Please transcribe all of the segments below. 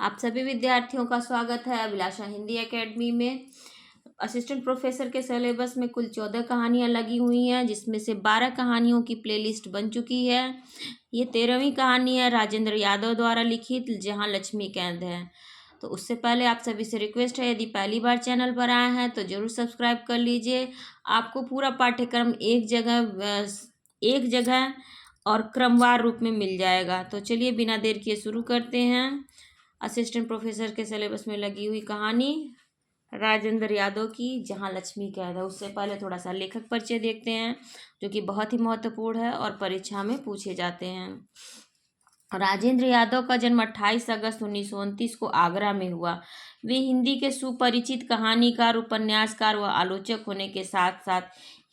आप सभी विद्यार्थियों का स्वागत है अभिलाषा हिंदी एकेडमी में। असिस्टेंट प्रोफेसर के सिलेबस में कुल 14 कहानियाँ लगी हुई हैं, जिसमें से 12 कहानियों की प्लेलिस्ट बन चुकी है। ये 13वीं कहानी है राजेंद्र यादव द्वारा लिखित, जहाँ लक्ष्मी कैद है। तो उससे पहले आप सभी से रिक्वेस्ट है, यदि पहली बार चैनल पर आए हैं तो ज़रूर सब्सक्राइब कर लीजिए। आपको पूरा पाठ्यक्रम एक जगह और क्रमवार रूप में मिल जाएगा। तो चलिए बिना देर किए शुरू करते हैं। असिस्टेंट प्रोफेसर के सिलेबस में लगी हुई कहानी राजेंद्र यादव की, जहाँ लक्ष्मी कैद है। उससे पहले थोड़ा सा लेखक परिचय देखते हैं, जो कि बहुत ही महत्वपूर्ण है और परीक्षा में पूछे जाते हैं। राजेंद्र यादव का जन्म 28 अगस्त 1929 को आगरा में हुआ। वे हिंदी के सुपरिचित कहानीकार, उपन्यासकार व आलोचक होने के साथ साथ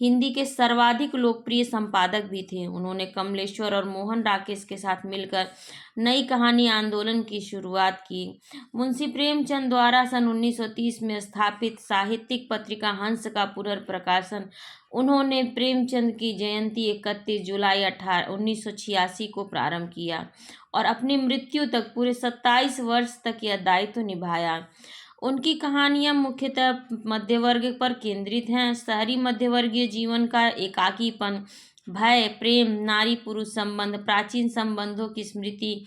हिंदी के सर्वाधिक लोकप्रिय संपादक भी थे। उन्होंने कमलेश्वर और मोहन राकेश के साथ मिलकर नई कहानी आंदोलन की शुरुआत की। मुंशी प्रेमचंद द्वारा सन 1930 में स्थापित साहित्यिक पत्रिका हंस का पुनर्प्रकाशन उन्होंने प्रेमचंद की जयंती 31 जुलाई 1986 को प्रारंभ किया और अपनी मृत्यु तक पूरे 27 वर्ष तक यह दायित्व निभाया। उनकी कहानियां मुख्यतः मध्यवर्ग पर केंद्रित हैं। शहरी मध्यवर्गीय जीवन का एकाकीपन, भय, प्रेम, नारी पुरुष संबंध, प्राचीन संबंधों की स्मृति,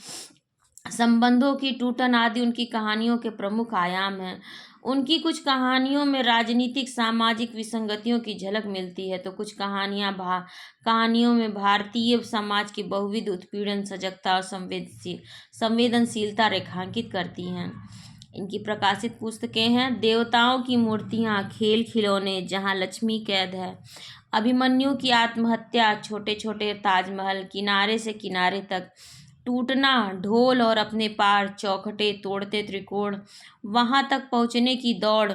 संबंधों की टूटन आदि उनकी कहानियों के प्रमुख आयाम हैं। उनकी कुछ कहानियों में राजनीतिक सामाजिक विसंगतियों की झलक मिलती है, तो कुछ कहानियों में भारतीय समाज की बहुविध उत्पीड़न, सजगता और संवेदनशीलता रेखांकित करती हैं। इनकी प्रकाशित पुस्तकें हैं देवताओं की मूर्तियाँ, खेल खिलौने, जहाँ लक्ष्मी कैद है, अभिमन्यु की आत्महत्या, छोटे छोटे ताजमहल, किनारे से किनारे तक, टूटना, ढोल और अपने पार, चौखटे तोड़ते त्रिकोण, वहां तक पहुंचने की दौड़,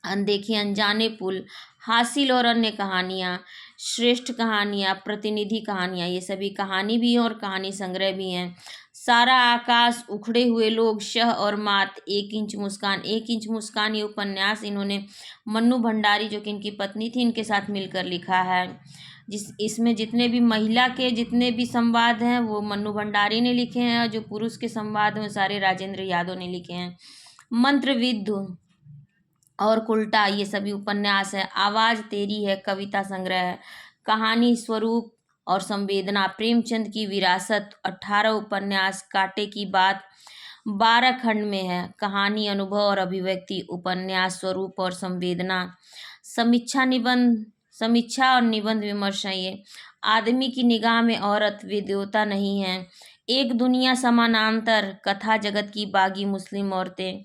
अनदेखे अनजाने पुल, हासिल और अन्य कहानियाँ, श्रेष्ठ कहानियाँ, प्रतिनिधि कहानियाँ, ये सभी कहानी भी हैं और कहानी संग्रह भी हैं। सारा आकाश, उखड़े हुए लोग, शह और मात, एक इंच मुस्कान, ये उपन्यास इन्होंने मन्नू भंडारी, जो कि इनकी पत्नी थी, इनके साथ मिलकर लिखा है। इसमें जितने भी महिला के जितने भी संवाद हैं वो मन्नू भंडारी ने लिखे हैं, और जो पुरुष के संवाद हैं सारे राजेंद्र यादव ने लिखे हैं। मंत्रविद्ध और उल्टा, ये सभी उपन्यास है। आवाज़ तेरी है कविता संग्रह है। कहानी स्वरूप और संवेदना, प्रेमचंद की विरासत, 18 उपन्यास। कांटे की बात 12 खंड में है। कहानी, अनुभव और अभिव्यक्ति, उपन्यास स्वरूप और संवेदना। समीक्षा और निबंध विमर्श है ये। आदमी की निगाह में औरत, वे देवता नहीं है। एक दुनिया समानांतर, कथा जगत की बागी मुस्लिम औरतें।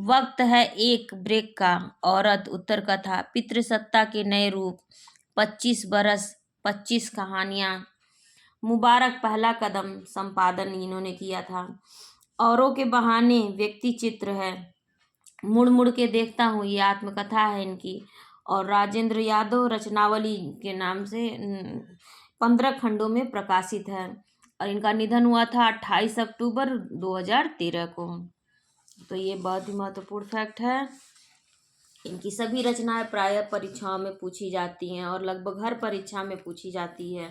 वक्त है एक ब्रेक का, औरत, उत्तर कथा, पितृसत्ता के नए रूप, 25 बरस, 25 कहानियाँ। मुबारक पहला कदम, संपादन इन्होंने किया था। औरों के बहाने, व्यक्ति चित्र है। मुड़ मुड़ के देखता हूँ, ये आत्मकथा है इनकी, और राजेंद्र यादव रचनावली के नाम से 15 खंडों में प्रकाशित है। और इनका निधन हुआ था 28 अक्टूबर 2013 को। तो ये बहुत ही महत्वपूर्ण फैक्ट है। इनकी सभी रचनाएं प्रायः परीक्षाओं में पूछी जाती हैं और लगभग हर परीक्षा में पूछी जाती है।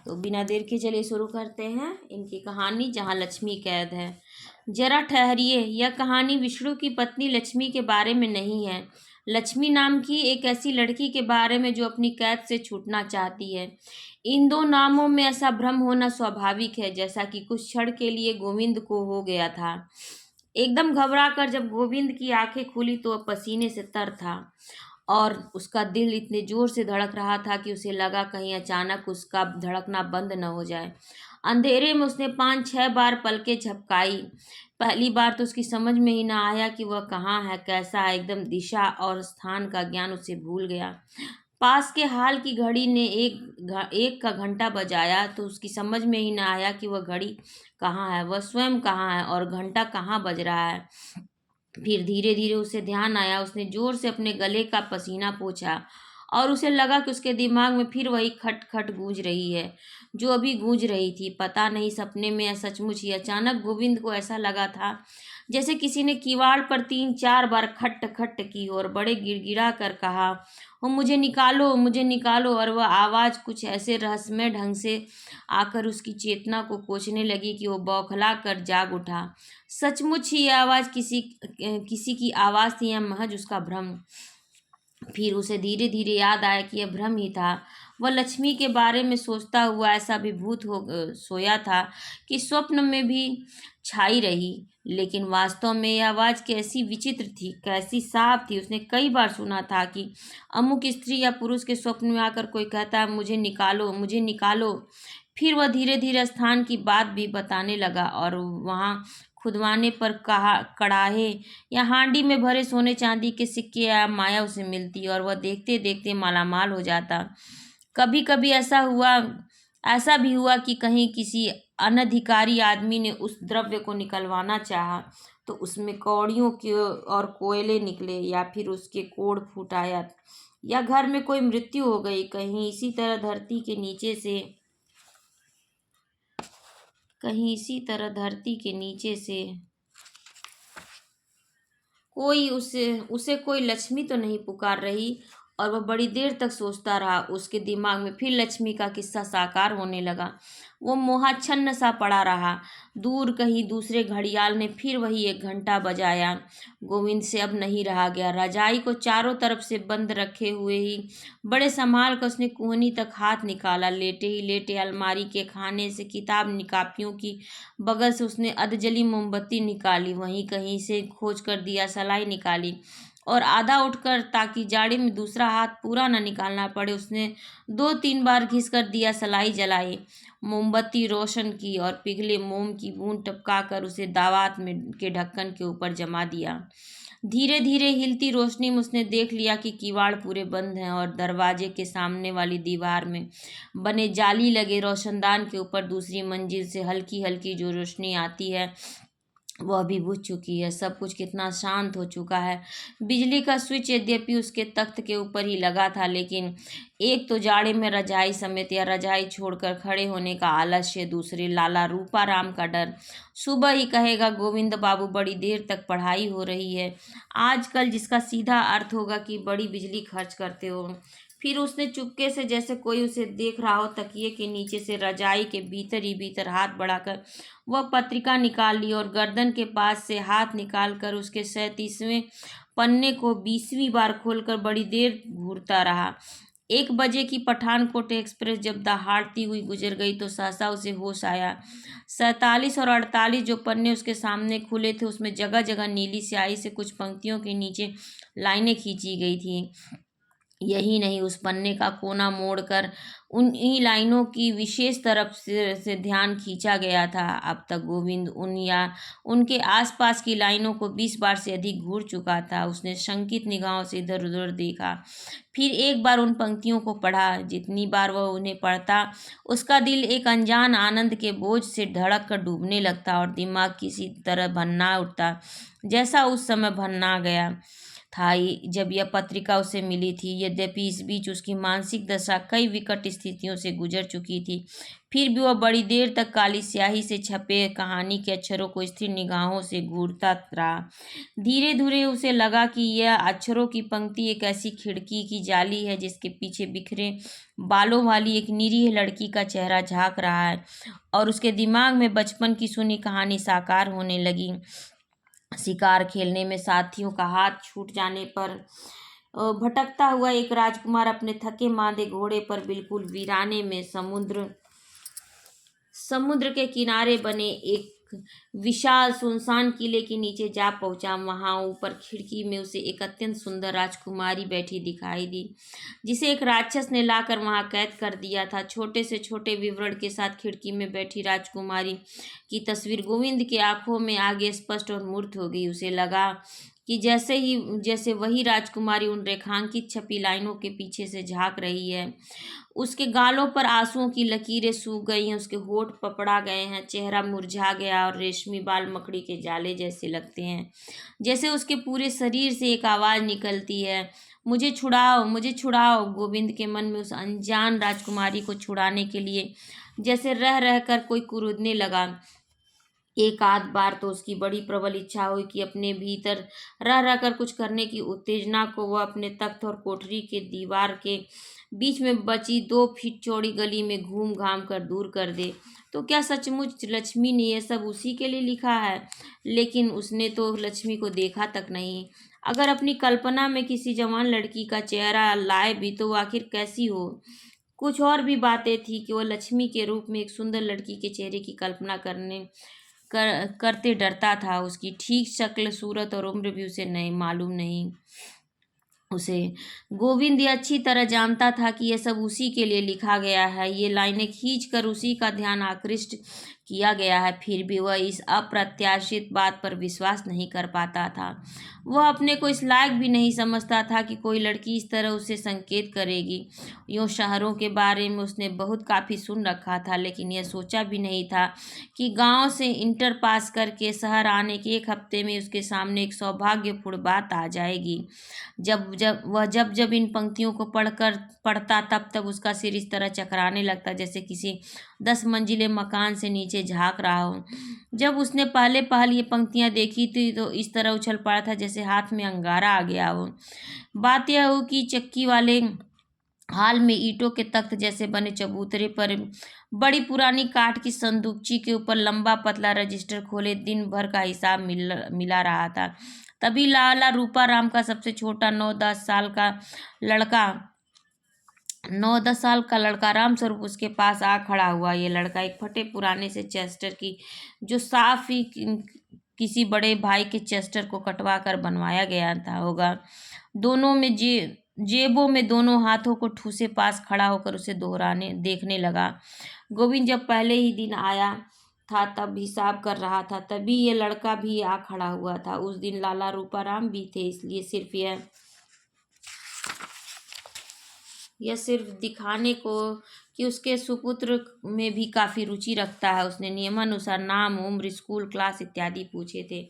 तो बिना देर के चलिए शुरू करते हैं इनकी कहानी, जहाँ लक्ष्मी कैद है। जरा ठहरिए, यह कहानी विष्णु की पत्नी लक्ष्मी के बारे में नहीं है। लक्ष्मी नाम की एक ऐसी लड़की के बारे में जो अपनी कैद से छूटना चाहती है। इन दो नामों में ऐसा भ्रम होना स्वाभाविक है, जैसा कि कुछ क्षण के लिए गोविंद को हो गया था। एकदम घबराकर जब गोविंद की आंखें खुली तो वह पसीने से तर था और उसका दिल इतने जोर से धड़क रहा था कि उसे लगा कहीं अचानक उसका धड़कना बंद न हो जाए। अंधेरे में उसने 5-6 बार पलकें झपकाई। पहली बार तो उसकी समझ में ही ना आया कि वह कहाँ है, कैसा है। एकदम दिशा और स्थान का ज्ञान उसे भूल गया। पास के हाल की घड़ी ने एक का घंटा बजाया तो उसकी समझ में ही ना आया कि वह घड़ी कहाँ है, वह स्वयं कहाँ है और घंटा कहाँ बज रहा है। फिर धीरे धीरे उसे ध्यान आया। उसने जोर से अपने गले का पसीना पोंछा और उसे लगा कि उसके दिमाग में फिर वही खट खट गूंज रही है जो अभी गूंज रही थी। पता नहीं सपने में या सचमुच ही, अचानक गोविंद को ऐसा लगा था जैसे किसी ने किवाड़ पर 3-4 बार खट खट की और बड़े गिड़गिड़ा कर कहा, वो मुझे निकालो। और वह आवाज़ कुछ ऐसे रहस्यमय ढंग से आकर उसकी चेतना को कोसने लगी कि वो बौखला कर जाग उठा। सचमुच ही ये आवाज़ किसी की आवाज़ थी या महज उसका भ्रम। फिर उसे धीरे धीरे याद आया कि यह भ्रम ही था। वह लक्ष्मी के बारे में सोचता हुआ ऐसा विभूत हो सोया था कि स्वप्न में भी छाई रही। लेकिन वास्तव में यह आवाज़ कैसी विचित्र थी, कैसी साफ थी। उसने कई बार सुना था कि अमुक स्त्री या पुरुष के स्वप्न में आकर कोई कहता है, मुझे निकालो, मुझे निकालो। फिर वह धीरे धीरे स्थान की बात भी बताने लगा और वहाँ खुदवाने पर कहा कड़ाहे या हांडी में भरे सोने चांदी के सिक्के या माया उसे मिलती और वह देखते देखते मालामाल हो जाता। कभी कभी ऐसा भी हुआ कि कहीं किसी अनधिकारी आदमी ने उस द्रव्य को निकलवाना चाहा तो उसमें कौड़ियों के और कोयले निकले, या फिर उसके कोड़ फूट आया, या घर में कोई मृत्यु हो गई। कहीं इसी तरह धरती के नीचे से कोई उसे उसे कोई लक्ष्मी तो नहीं पुकार रही। और वह बड़ी देर तक सोचता रहा। उसके दिमाग में फिर लक्ष्मी का किस्सा साकार होने लगा। वो मोहाच्छन्न सा पड़ा रहा। दूर कहीं दूसरे घड़ियाल ने फिर वही एक घंटा बजाया। गोविंद से अब नहीं रहा गया। रजाई को चारों तरफ से बंद रखे हुए ही बड़े संभाल कर उसने कोहनी तक हाथ निकाला। लेटे ही लेटे अलमारी के खाने से किताब निकापियों की बगल से उसने अधजली मोमबत्ती निकाली। वहीं कहीं से खोज कर दिया सलाई निकाली और आधा उठकर, ताकि जाड़े में दूसरा हाथ पूरा न निकालना पड़े, उसने 2-3 बार घिस कर दिया सलाई जलाई, मोमबत्ती रोशन की और पिघले मोम की बूंद टपका कर उसे दावात में के ढक्कन के ऊपर जमा दिया। धीरे धीरे हिलती रोशनी में उसने देख लिया कि किवाड़ पूरे बंद हैं और दरवाजे के सामने वाली दीवार में बने जाली लगे रोशनदान के ऊपर दूसरी मंजिल से हल्की हल्की जो रोशनी आती है वह भी बुझ चुकी है। सब कुछ कितना शांत हो चुका है। बिजली का स्विच यद्यपि उसके तख्त के ऊपर ही लगा था, लेकिन एक तो जाड़े में रजाई समेत या रजाई छोड़कर खड़े होने का आलस्य, दूसरे लाला रूपाराम का डर। सुबह ही कहेगा गोविंद बाबू बड़ी देर तक पढ़ाई हो रही है आजकल, जिसका सीधा अर्थ होगा कि बड़ी बिजली खर्च करते हो। फिर उसने चुपके से, जैसे कोई उसे देख रहा हो, तकिए के नीचे से रजाई के भीतर ही भीतर हाथ बढ़ाकर वह पत्रिका निकाल ली और गर्दन के पास से हाथ निकालकर उसके 37वें पन्ने को 20वीं बार खोलकर बड़ी देर घूरता रहा। 1 बजे की पठानकोट एक्सप्रेस जब दहाड़ती हुई गुजर गई तो सहसा उसे होश आया। 47 और 48 जो पन्ने उसके सामने खुले थे उसमें जगह जगह नीली स्याही से कुछ पंक्तियों के नीचे लाइनें खींची गई थी। यही नहीं, उस पन्ने का कोना मोड़कर उन्हीं लाइनों की विशेष तरफ से ध्यान खींचा गया था। अब तक गोविंद उन या उनके आसपास की लाइनों को 20 बार से अधिक घूर चुका था। उसने शंकित निगाहों से इधर उधर देखा, फिर एक बार उन पंक्तियों को पढ़ा। जितनी बार वह उन्हें पढ़ता उसका दिल एक अनजान आनंद के बोझ से धड़क कर डूबने लगता और दिमाग किसी तरह भन्ना उठता, जैसा उस समय भन्ना गया था जब यह पत्रिका उसे मिली थी। यद्यपि इस बीच उसकी मानसिक दशा कई विकट स्थितियों से गुजर चुकी थी, फिर भी वह बड़ी देर तक काली स्याही से छपे कहानी के अक्षरों को स्थिर निगाहों से घूरता रहा। धीरे धीरे उसे लगा कि यह अक्षरों की पंक्ति एक ऐसी खिड़की की जाली है जिसके पीछे बिखरे बालों वाली एक निरीह लड़की का चेहरा झांक रहा है, और उसके दिमाग में बचपन की सुनी कहानी साकार होने लगी। शिकार खेलने में साथियों का हाथ छूट जाने पर भटकता हुआ एक राजकुमार अपने थके मांदे घोड़े पर बिल्कुल वीराने में समुद्र के किनारे बने एक विशाल सुनसान किले के नीचे जा पहुंचा। वहां ऊपर खिड़की में उसे एक अत्यंत सुंदर राजकुमारी बैठी दिखाई दी, जिसे एक राक्षस ने लाकर वहां कैद कर दिया था। छोटे से छोटे विवरण के साथ खिड़की में बैठी राजकुमारी की तस्वीर गोविंद के आंखों में आगे स्पष्ट और मूर्त हो गई। उसे लगा कि जैसे वही राजकुमारी उन रेखांकित छपी लाइनों के पीछे से झांक रही है। उसके गालों पर आंसुओं की लकीरें सूख गई हैं, उसके होठ पपड़ा गए हैं, चेहरा मुरझा गया और रेशमी बाल मकड़ी के जाले जैसे लगते हैं। जैसे उसके पूरे शरीर से एक आवाज़ निकलती है, मुझे छुड़ाओ, मुझे छुड़ाओ। गोविंद के मन में उस अनजान राजकुमारी को छुड़ाने के लिए जैसे रह रह कर कोई कुरुदने लगा। एक आध बार तो उसकी बड़ी प्रबल इच्छा हुई कि अपने भीतर रह रहकर कुछ करने की उत्तेजना को वह अपने तख्त और कोठरी के दीवार के बीच में बची 2 फीट चौड़ी गली में घूम घाम कर दूर कर दे। तो क्या सचमुच लक्ष्मी ने यह सब उसी के लिए लिखा है? लेकिन उसने तो लक्ष्मी को देखा तक नहीं। अगर अपनी कल्पना में किसी जवान लड़की का चेहरा लाए भी तो वो आखिर कैसी हो? कुछ और भी बातें थी कि वह लक्ष्मी के रूप में एक सुंदर लड़की के चेहरे की कल्पना करते डरता था। उसकी ठीक शक्ल सूरत और उम्र भी उसे नहीं मालूम नहीं। उसे गोविंद ये अच्छी तरह जानता था कि यह सब उसी के लिए लिखा गया है। ये लाइनें खींच कर उसी का ध्यान आकृष्ट किया गया है। फिर भी वह इस अप्रत्याशित बात पर विश्वास नहीं कर पाता था। वह अपने को इस लायक भी नहीं समझता था कि कोई लड़की इस तरह उसे संकेत करेगी। यूँ शहरों के बारे में उसने बहुत काफ़ी सुन रखा था, लेकिन यह सोचा भी नहीं था कि गांव से इंटर पास करके शहर आने के 1 हफ्ते में उसके सामने एक सौभाग्यपूर्ण बात आ जाएगी। जब इन पंक्तियों को पढ़ता तब उसका सिर इस तरह चकराने लगता जैसे किसी 10 मंजिले मकान से नीचे झांक रहा हो। जब उसने पहले पहल ये पंक्तियां देखी थी तो इस तरह उछल पड़ा था जैसे हाथ में अंगारा आ गया हो। बात यह हो कि चक्की वाले हाल में ईंटों के तख्त जैसे बने चबूतरे पर बड़ी पुरानी काठ की संदूकची के ऊपर लंबा पतला रजिस्टर खोले दिन भर का हिसाब मिला रहा था। तभी लाला रूपाराम का सबसे छोटा 9-10 साल का लड़का रामस्वरूप उसके पास आ खड़ा हुआ। ये लड़का एक फटे पुराने से चेस्टर की, जो साफ ही किसी बड़े भाई के चेस्टर को कटवा कर बनवाया गया था होगा, दोनों में जेबों में दोनों हाथों को ठूसे पास खड़ा होकर उसे दोहराने देखने लगा। गोविंद जब पहले ही दिन आया था तब हिसाब कर रहा था, तभी ये लड़का भी आ खड़ा हुआ था। उस दिन लाला रूपाराम भी थे, इसलिए यह सिर्फ दिखाने को कि उसके सुपुत्र में भी काफ़ी रुचि रखता है, उसने नियमानुसार नाम, उम्र, स्कूल, क्लास इत्यादि पूछे थे।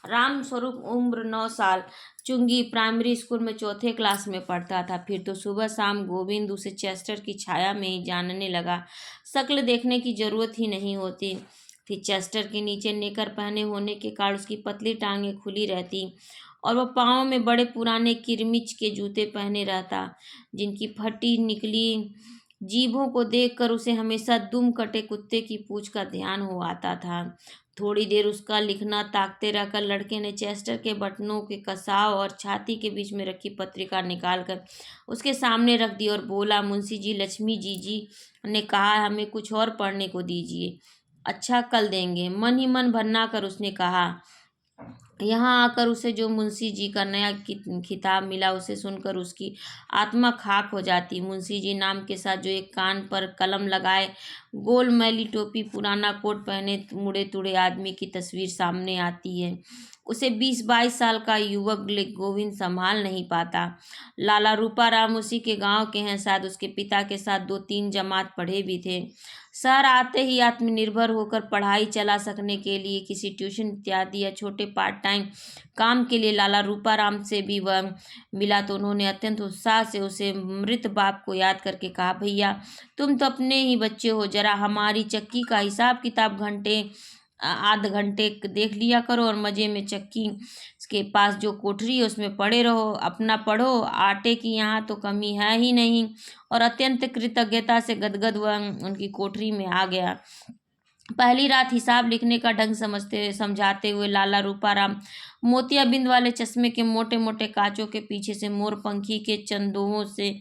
राम स्वरूप उम्र 9 साल, चुंगी प्राइमरी स्कूल में 4th क्लास में पढ़ता था। फिर तो सुबह शाम गोविंद उसे चेस्टर की छाया में ही जानने लगा। शक्ल देखने की जरूरत ही नहीं होती थी। चेस्टर के नीचे नेकर पहने होने के कारण उसकी पतली टांगें खुली रहती और वह पाँव में बड़े पुराने किरमिच के जूते पहने रहता, जिनकी फटी निकली जीभों को देखकर उसे हमेशा दुम कटे कुत्ते की पूंछ का ध्यान हो आता था। थोड़ी देर उसका लिखना ताकते रहकर लड़के ने चेस्टर के बटनों के कसाव और छाती के बीच में रखी पत्रिका निकालकर उसके सामने रख दी और बोला, मुंशी जी, लक्ष्मी जी ने कहा है हमें कुछ और पढ़ने को दीजिए। अच्छा, कल देंगे, मन ही मन भन्ना कर उसने कहा। यहाँ आकर उसे जो मुंशी जी का नया खिताब मिला उसे सुनकर उसकी आत्मा खाक हो जाती। मुंशी जी नाम के साथ जो एक कान पर कलम लगाए, गोल मैली टोपी, पुराना कोट पहने मुड़े तुड़े आदमी की तस्वीर सामने आती है। उसे 20-22 साल का युवक गोविंद संभाल नहीं पाता। लाला रूपाराम उसी के गांव के हैं, शायद उसके पिता के साथ 2-3 जमात पढ़े भी थे। शहर आते ही आत्मनिर्भर होकर पढ़ाई चला सकने के लिए किसी ट्यूशन इत्यादि या छोटे पार्ट टाइम काम के लिए लाला रूपाराम से भी वह मिला तो उन्होंने अत्यंत उत्साह से उसे मृत बाप को याद करके कहा, भैया तुम तो अपने ही बच्चे हो, जरा हमारी चक्की का हिसाब किताब आध घंटे देख लिया करो और मज़े में चक्की के पास जो कोठरी है उसमें पड़े रहो, अपना पढ़ो, आटे की यहाँ तो कमी है ही नहीं। और अत्यंत कृतज्ञता से गदगद वह उनकी कोठरी में आ गया। पहली रात हिसाब लिखने का ढंग समझाते हुए लाला रूपाराम मोतियाबिंद वाले चश्मे के मोटे मोटे कांचों के पीछे से मोरपंखी के चंदों से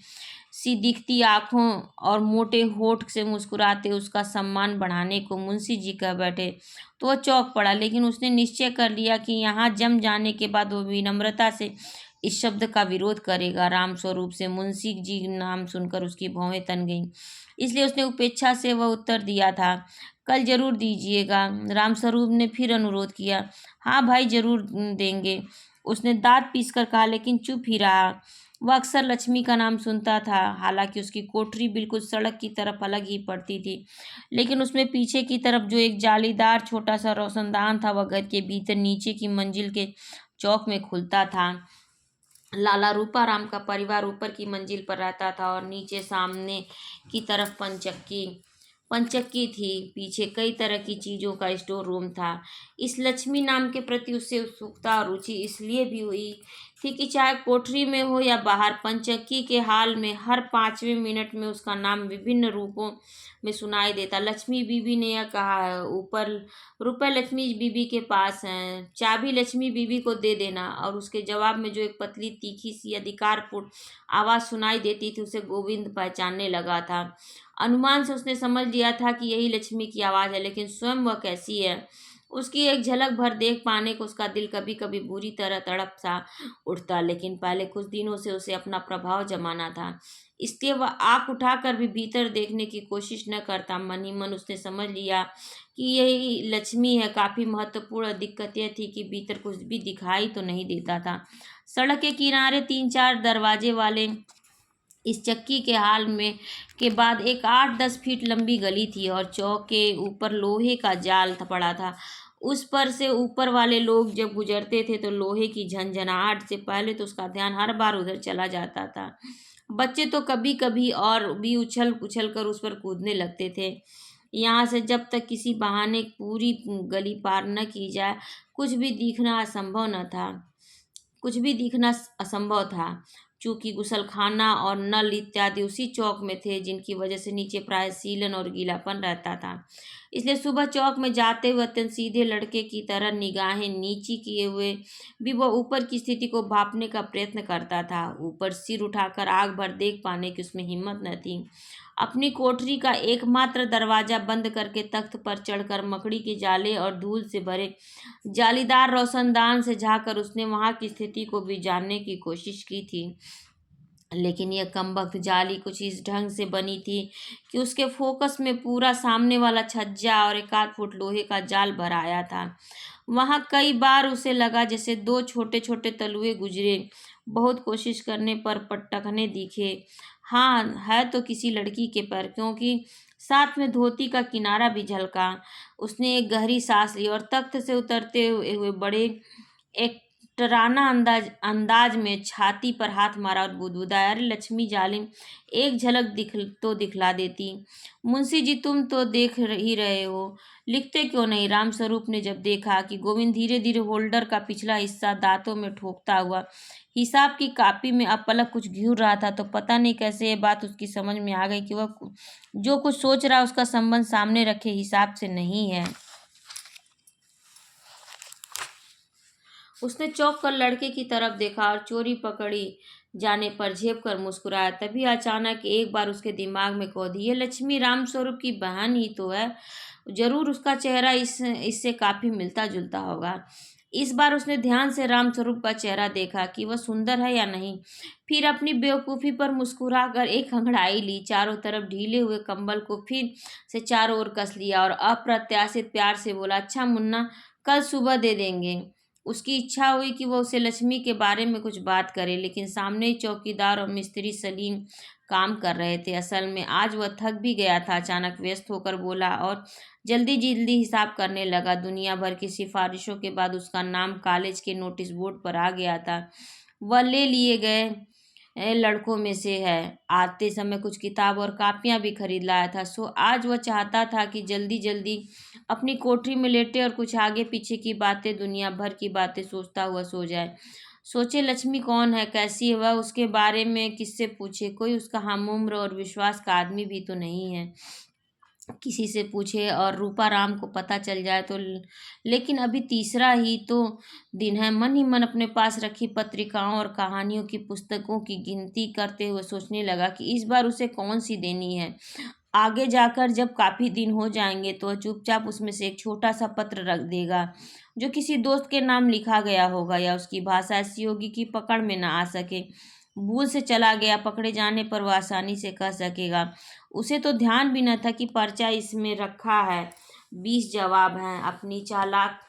सी दिखती आँखों और मोटे होठ से मुस्कुराते उसका सम्मान बढ़ाने को मुंशी जी कह बैठे तो वह चौंक पड़ा, लेकिन उसने निश्चय कर लिया कि यहाँ जम जाने के बाद वह विनम्रता से इस शब्द का विरोध करेगा। राम स्वरूप से मुंशी जी नाम सुनकर उसकी भौहें तन गईं, इसलिए उसने उपेक्षा से वह उत्तर दिया था, कल जरूर दीजिएगा। रामस्वरूप ने फिर अनुरोध किया, हाँ भाई जरूर देंगे, उसने दांत पीसकर कहा, लेकिन चुप ही रहा। वह अक्सर लक्ष्मी का नाम सुनता था, हालांकि उसकी कोठरी बिल्कुल सड़क की तरफ अलग ही पड़ती थी, लेकिन उसमें पीछे की तरफ जो एक जालीदार छोटा सा रोशनदान था वह घर के भीतर नीचे की मंजिल के चौक में खुलता था। लाला रूपाराम का परिवार ऊपर की मंजिल पर रहता था और नीचे सामने की तरफ पंचक्की पंचक्की थी, पीछे कई तरह की चीज़ों का स्टोर रूम था। इस लक्ष्मी नाम के प्रति उससे उत्सुकता और रुचि इसलिए भी हुई थी कि चाहे कोठरी में हो या बाहर, पंचक्की के हाल में हर 5वें मिनट में उसका नाम विभिन्न रूपों में सुनाई देता। लक्ष्मी बीबी ने यह कहा है, ऊपर रुपए लक्ष्मी बीबी के पास हैं, चाबी लक्ष्मी बीबी को दे देना। और उसके जवाब में जो एक पतली तीखी सी अधिकारपूर्ण आवाज़ सुनाई देती थी, उसे गोविंद पहचानने लगा था। अनुमान से उसने समझ लिया था कि यही लक्ष्मी की आवाज़ है, लेकिन स्वयं वह कैसी है, उसकी एक झलक भर देख पाने को उसका दिल कभी कभी बुरी तरह तड़प सा उठता। लेकिन पहले कुछ दिनों से उसे अपना प्रभाव जमाना था, इसलिए वह आँख उठाकर भी भीतर देखने की कोशिश न करता। मन ही मन उसने समझ लिया कि यही लक्ष्मी है। काफ़ी महत्वपूर्ण दिक्कत यह थी कि भीतर कुछ भी दिखाई तो नहीं देता था। सड़क के किनारे 3-4 दरवाजे वाले इस चक्की के हाल में के बाद एक 8-10 फीट लंबी गली थी और चौक के ऊपर लोहे का जाल पड़ा था। उस पर से ऊपर वाले लोग जब गुजरते थे तो लोहे की झंझनाहट से पहले तो उसका ध्यान हर बार उधर चला जाता था। बच्चे तो कभी कभी और भी उछल उछल कर उस पर कूदने लगते थे। यहाँ से जब तक किसी बहाने पूरी गली पार न की जाए, कुछ भी दिखना असंभव था। चूंकि गुसलखाना और नल इत्यादि उसी चौक में थे, जिनकी वजह से नीचे प्राय सीलन और गीलापन रहता था, इसलिए सुबह चौक में जाते हुए अत्यंत सीधे लड़के की तरह निगाहें नीची किए हुए भी वह ऊपर की स्थिति को भांपने का प्रयत्न करता था। ऊपर सिर उठाकर आग भर देख पाने की उसमें हिम्मत न थी। अपनी कोठरी का एकमात्र दरवाजा बंद करके तख्त पर चढ़कर मकड़ी के जाले और धूल से भरे जालीदार रोशनदान से झांककर उसने वहां की स्थिति को भी जानने की कोशिश की थी। लेकिन यह कमबख्त जाली कुछ इस ढंग से बनी थी कि उसके फोकस में पूरा सामने वाला छज्जा और 1 आध फुट लोहे का जाल भर आया था। वहां कई बार उसे लगा जैसे 2 छोटे छोटे तलुए गुजरे। बहुत कोशिश करने पर पटकने दिखे। हाँ, है तो किसी लड़की के पैर, क्योंकि साथ में धोती का किनारा भी झलका। उसने एक गहरी सांस ली और तख्त से उतरते हुए बड़े एक डराना अंदाज अंदाज में छाती पर हाथ मारा और बुदबुदाया, अरे लक्ष्मी जालिम, एक झलक दिखला देती। मुंशी जी, तुम तो देख ही रहे हो, लिखते क्यों नहीं? रामस्वरूप ने जब देखा कि गोविंद धीरे धीरे होल्डर का पिछला हिस्सा दांतों में ठोकता हुआ हिसाब की कॉपी में अपलक कुछ घूर रहा था, तो पता नहीं कैसे ये बात उसकी समझ में आ गई कि वह जो कुछ सोच रहा उसका संबंध सामने रखे हिसाब से नहीं है। उसने चौंक कर लड़के की तरफ देखा और चोरी पकड़ी जाने पर झेप कर मुस्कुराया। तभी अचानक एक बार उसके दिमाग में कौंधी, ये लक्ष्मी रामस्वरूप की बहन ही तो है, जरूर उसका चेहरा इससे काफी मिलता जुलता होगा। इस बार उसने ध्यान से रामस्वरूप का चेहरा देखा कि वह सुंदर है या नहीं। फिर अपनी बेवकूफ़ी पर मुस्कुराकर एक अंगड़ाई ली, चारों तरफ ढीले हुए कंबल को फिर से चारों ओर कस लिया और अप्रत्याशित प्यार से बोला, अच्छा मुन्ना, कल सुबह दे देंगे। उसकी इच्छा हुई कि वह उसे लक्ष्मी के बारे में कुछ बात करे, लेकिन सामने ही चौकीदार और मिस्त्री सलीम काम कर रहे थे। असल में आज वह थक भी गया था। अचानक व्यस्त होकर बोला और जल्दी जल्दी हिसाब करने लगा। दुनिया भर की सिफारिशों के बाद उसका नाम कॉलेज के नोटिस बोर्ड पर आ गया था। वह ले लिए गए लड़कों में से है। आते समय कुछ किताब और कापियां भी खरीद लाया था। सो आज वह चाहता था कि जल्दी जल्दी अपनी कोठरी में लेटे और कुछ आगे पीछे की बातें, दुनिया भर की बातें सोचता हुआ सो जाए। सोचे, लक्ष्मी कौन है, कैसी है वह, उसके बारे में किससे पूछे? कोई उसका हमउम्र और विश्वास का आदमी भी तो नहीं है। किसी से पूछे और रूपा राम को पता चल जाए तो लेकिन अभी तीसरा ही तो दिन है। मन ही मन अपने पास रखी पत्रिकाओं और कहानियों की पुस्तकों की गिनती करते हुए सोचने लगा कि इस बार उसे कौन सी देनी है। आगे जाकर जब काफ़ी दिन हो जाएंगे तो वह चुपचाप उसमें से एक छोटा सा पत्र रख देगा, जो किसी दोस्त के नाम लिखा गया होगा, या उसकी भाषा ऐसी होगी कि पकड़ में ना आ सके। भूल से चला गया, पकड़े जाने पर वह आसानी से कह सकेगा। उसे तो ध्यान भी न था कि पर्चा इसमें रखा है। 20 जवाब हैं। अपनी चालाक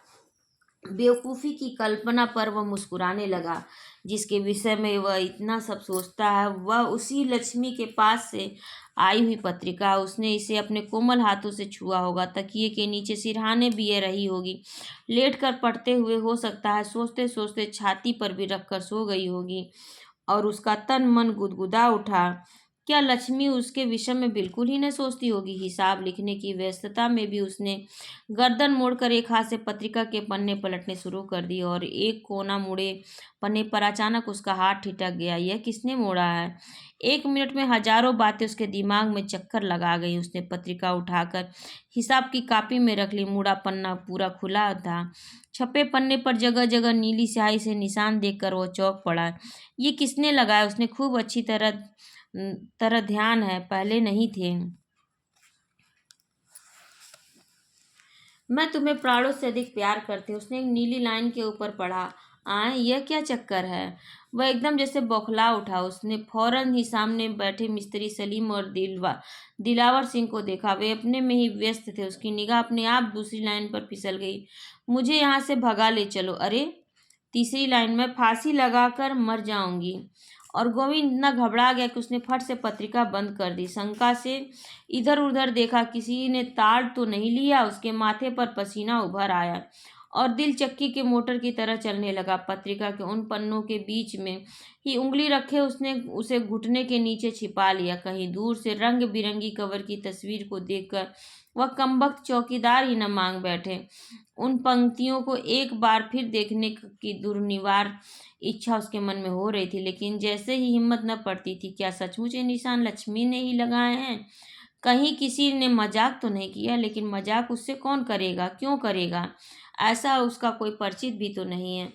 बेवकूफ़ी की कल्पना पर वह मुस्कुराने लगा। जिसके विषय में वह इतना सब सोचता है, वह उसी लक्ष्मी के पास से आई हुई पत्रिका। उसने इसे अपने कोमल हाथों से छुआ होगा, तकिए के नीचे सिरहाने भी ये रही होगी, लेट कर पढ़ते हुए हो सकता है, सोचते सोचते छाती पर भी रखकर सो गई होगी और उसका तन मन गुदगुदा उठा। क्या लक्ष्मी उसके विषय में बिल्कुल ही नहीं सोचती होगी? हिसाब लिखने की व्यस्तता में भी उसने गर्दन मोड़कर एक हाथ से पत्रिका के पन्ने पलटने शुरू कर दिए और एक कोना मुड़े पन्ने पर अचानक उसका हाथ ठिठक गया। यह किसने मोड़ा है? 1 मिनट में हजारों बातें उसके दिमाग में चक्कर लगा गई। उसने पत्रिका उठाकर हिसाब की कॉपी में रख ली। मुड़ा पन्ना पूरा खुला था। छपे पन्ने पर जगह जगह नीली स्याही से निशान देखकर वो चौंक पड़ा। ये किसने लगाया? उसने खूब अच्छी तरह ध्यान है, पहले नहीं थे। मैं तुम्हें प्राणों से अधिक प्यार करती हूँ। उसने एक नीली लाइन के ऊपर पढ़ा। आए, यह क्या चक्कर है? वह एकदम जैसे बौखला उठा। उसने फौरन ही सामने बैठे मिस्त्री सलीम और दिलावर सिंह को देखा। वे अपने में ही व्यस्त थे। उसकी निगाह अपने आप दूसरी लाइन पर फिसल गई। मुझे यहाँ से भगा ले चलो। अरे, तीसरी लाइन में फांसी लगाकर मर जाऊंगी। और गोविंद इतना घबरा गया कि उसने फट से पत्रिका बंद कर दी। शंका से इधर उधर देखा, किसी ने ताड़ तो नहीं लिया। उसके माथे पर पसीना उभर आया और दिल चक्की के मोटर की तरह चलने लगा। पत्रिका के उन पन्नों के बीच में ही उंगली रखे उसने उसे घुटने के नीचे छिपा लिया। कहीं दूर से रंग बिरंगी कवर की तस्वीर को देखकर वह कमबख्त चौकीदार ही न मांग बैठे। उन पंक्तियों को एक बार फिर देखने की दुर्निवार इच्छा उसके मन में हो रही थी, लेकिन जैसे ही हिम्मत न पड़ती थी। क्या सचमुच ये निशान लक्ष्मी ने ही लगाए हैं? कहीं किसी ने मजाक तो नहीं किया? लेकिन मजाक उससे कौन करेगा, क्यों करेगा? ऐसा उसका कोई परिचित भी तो नहीं है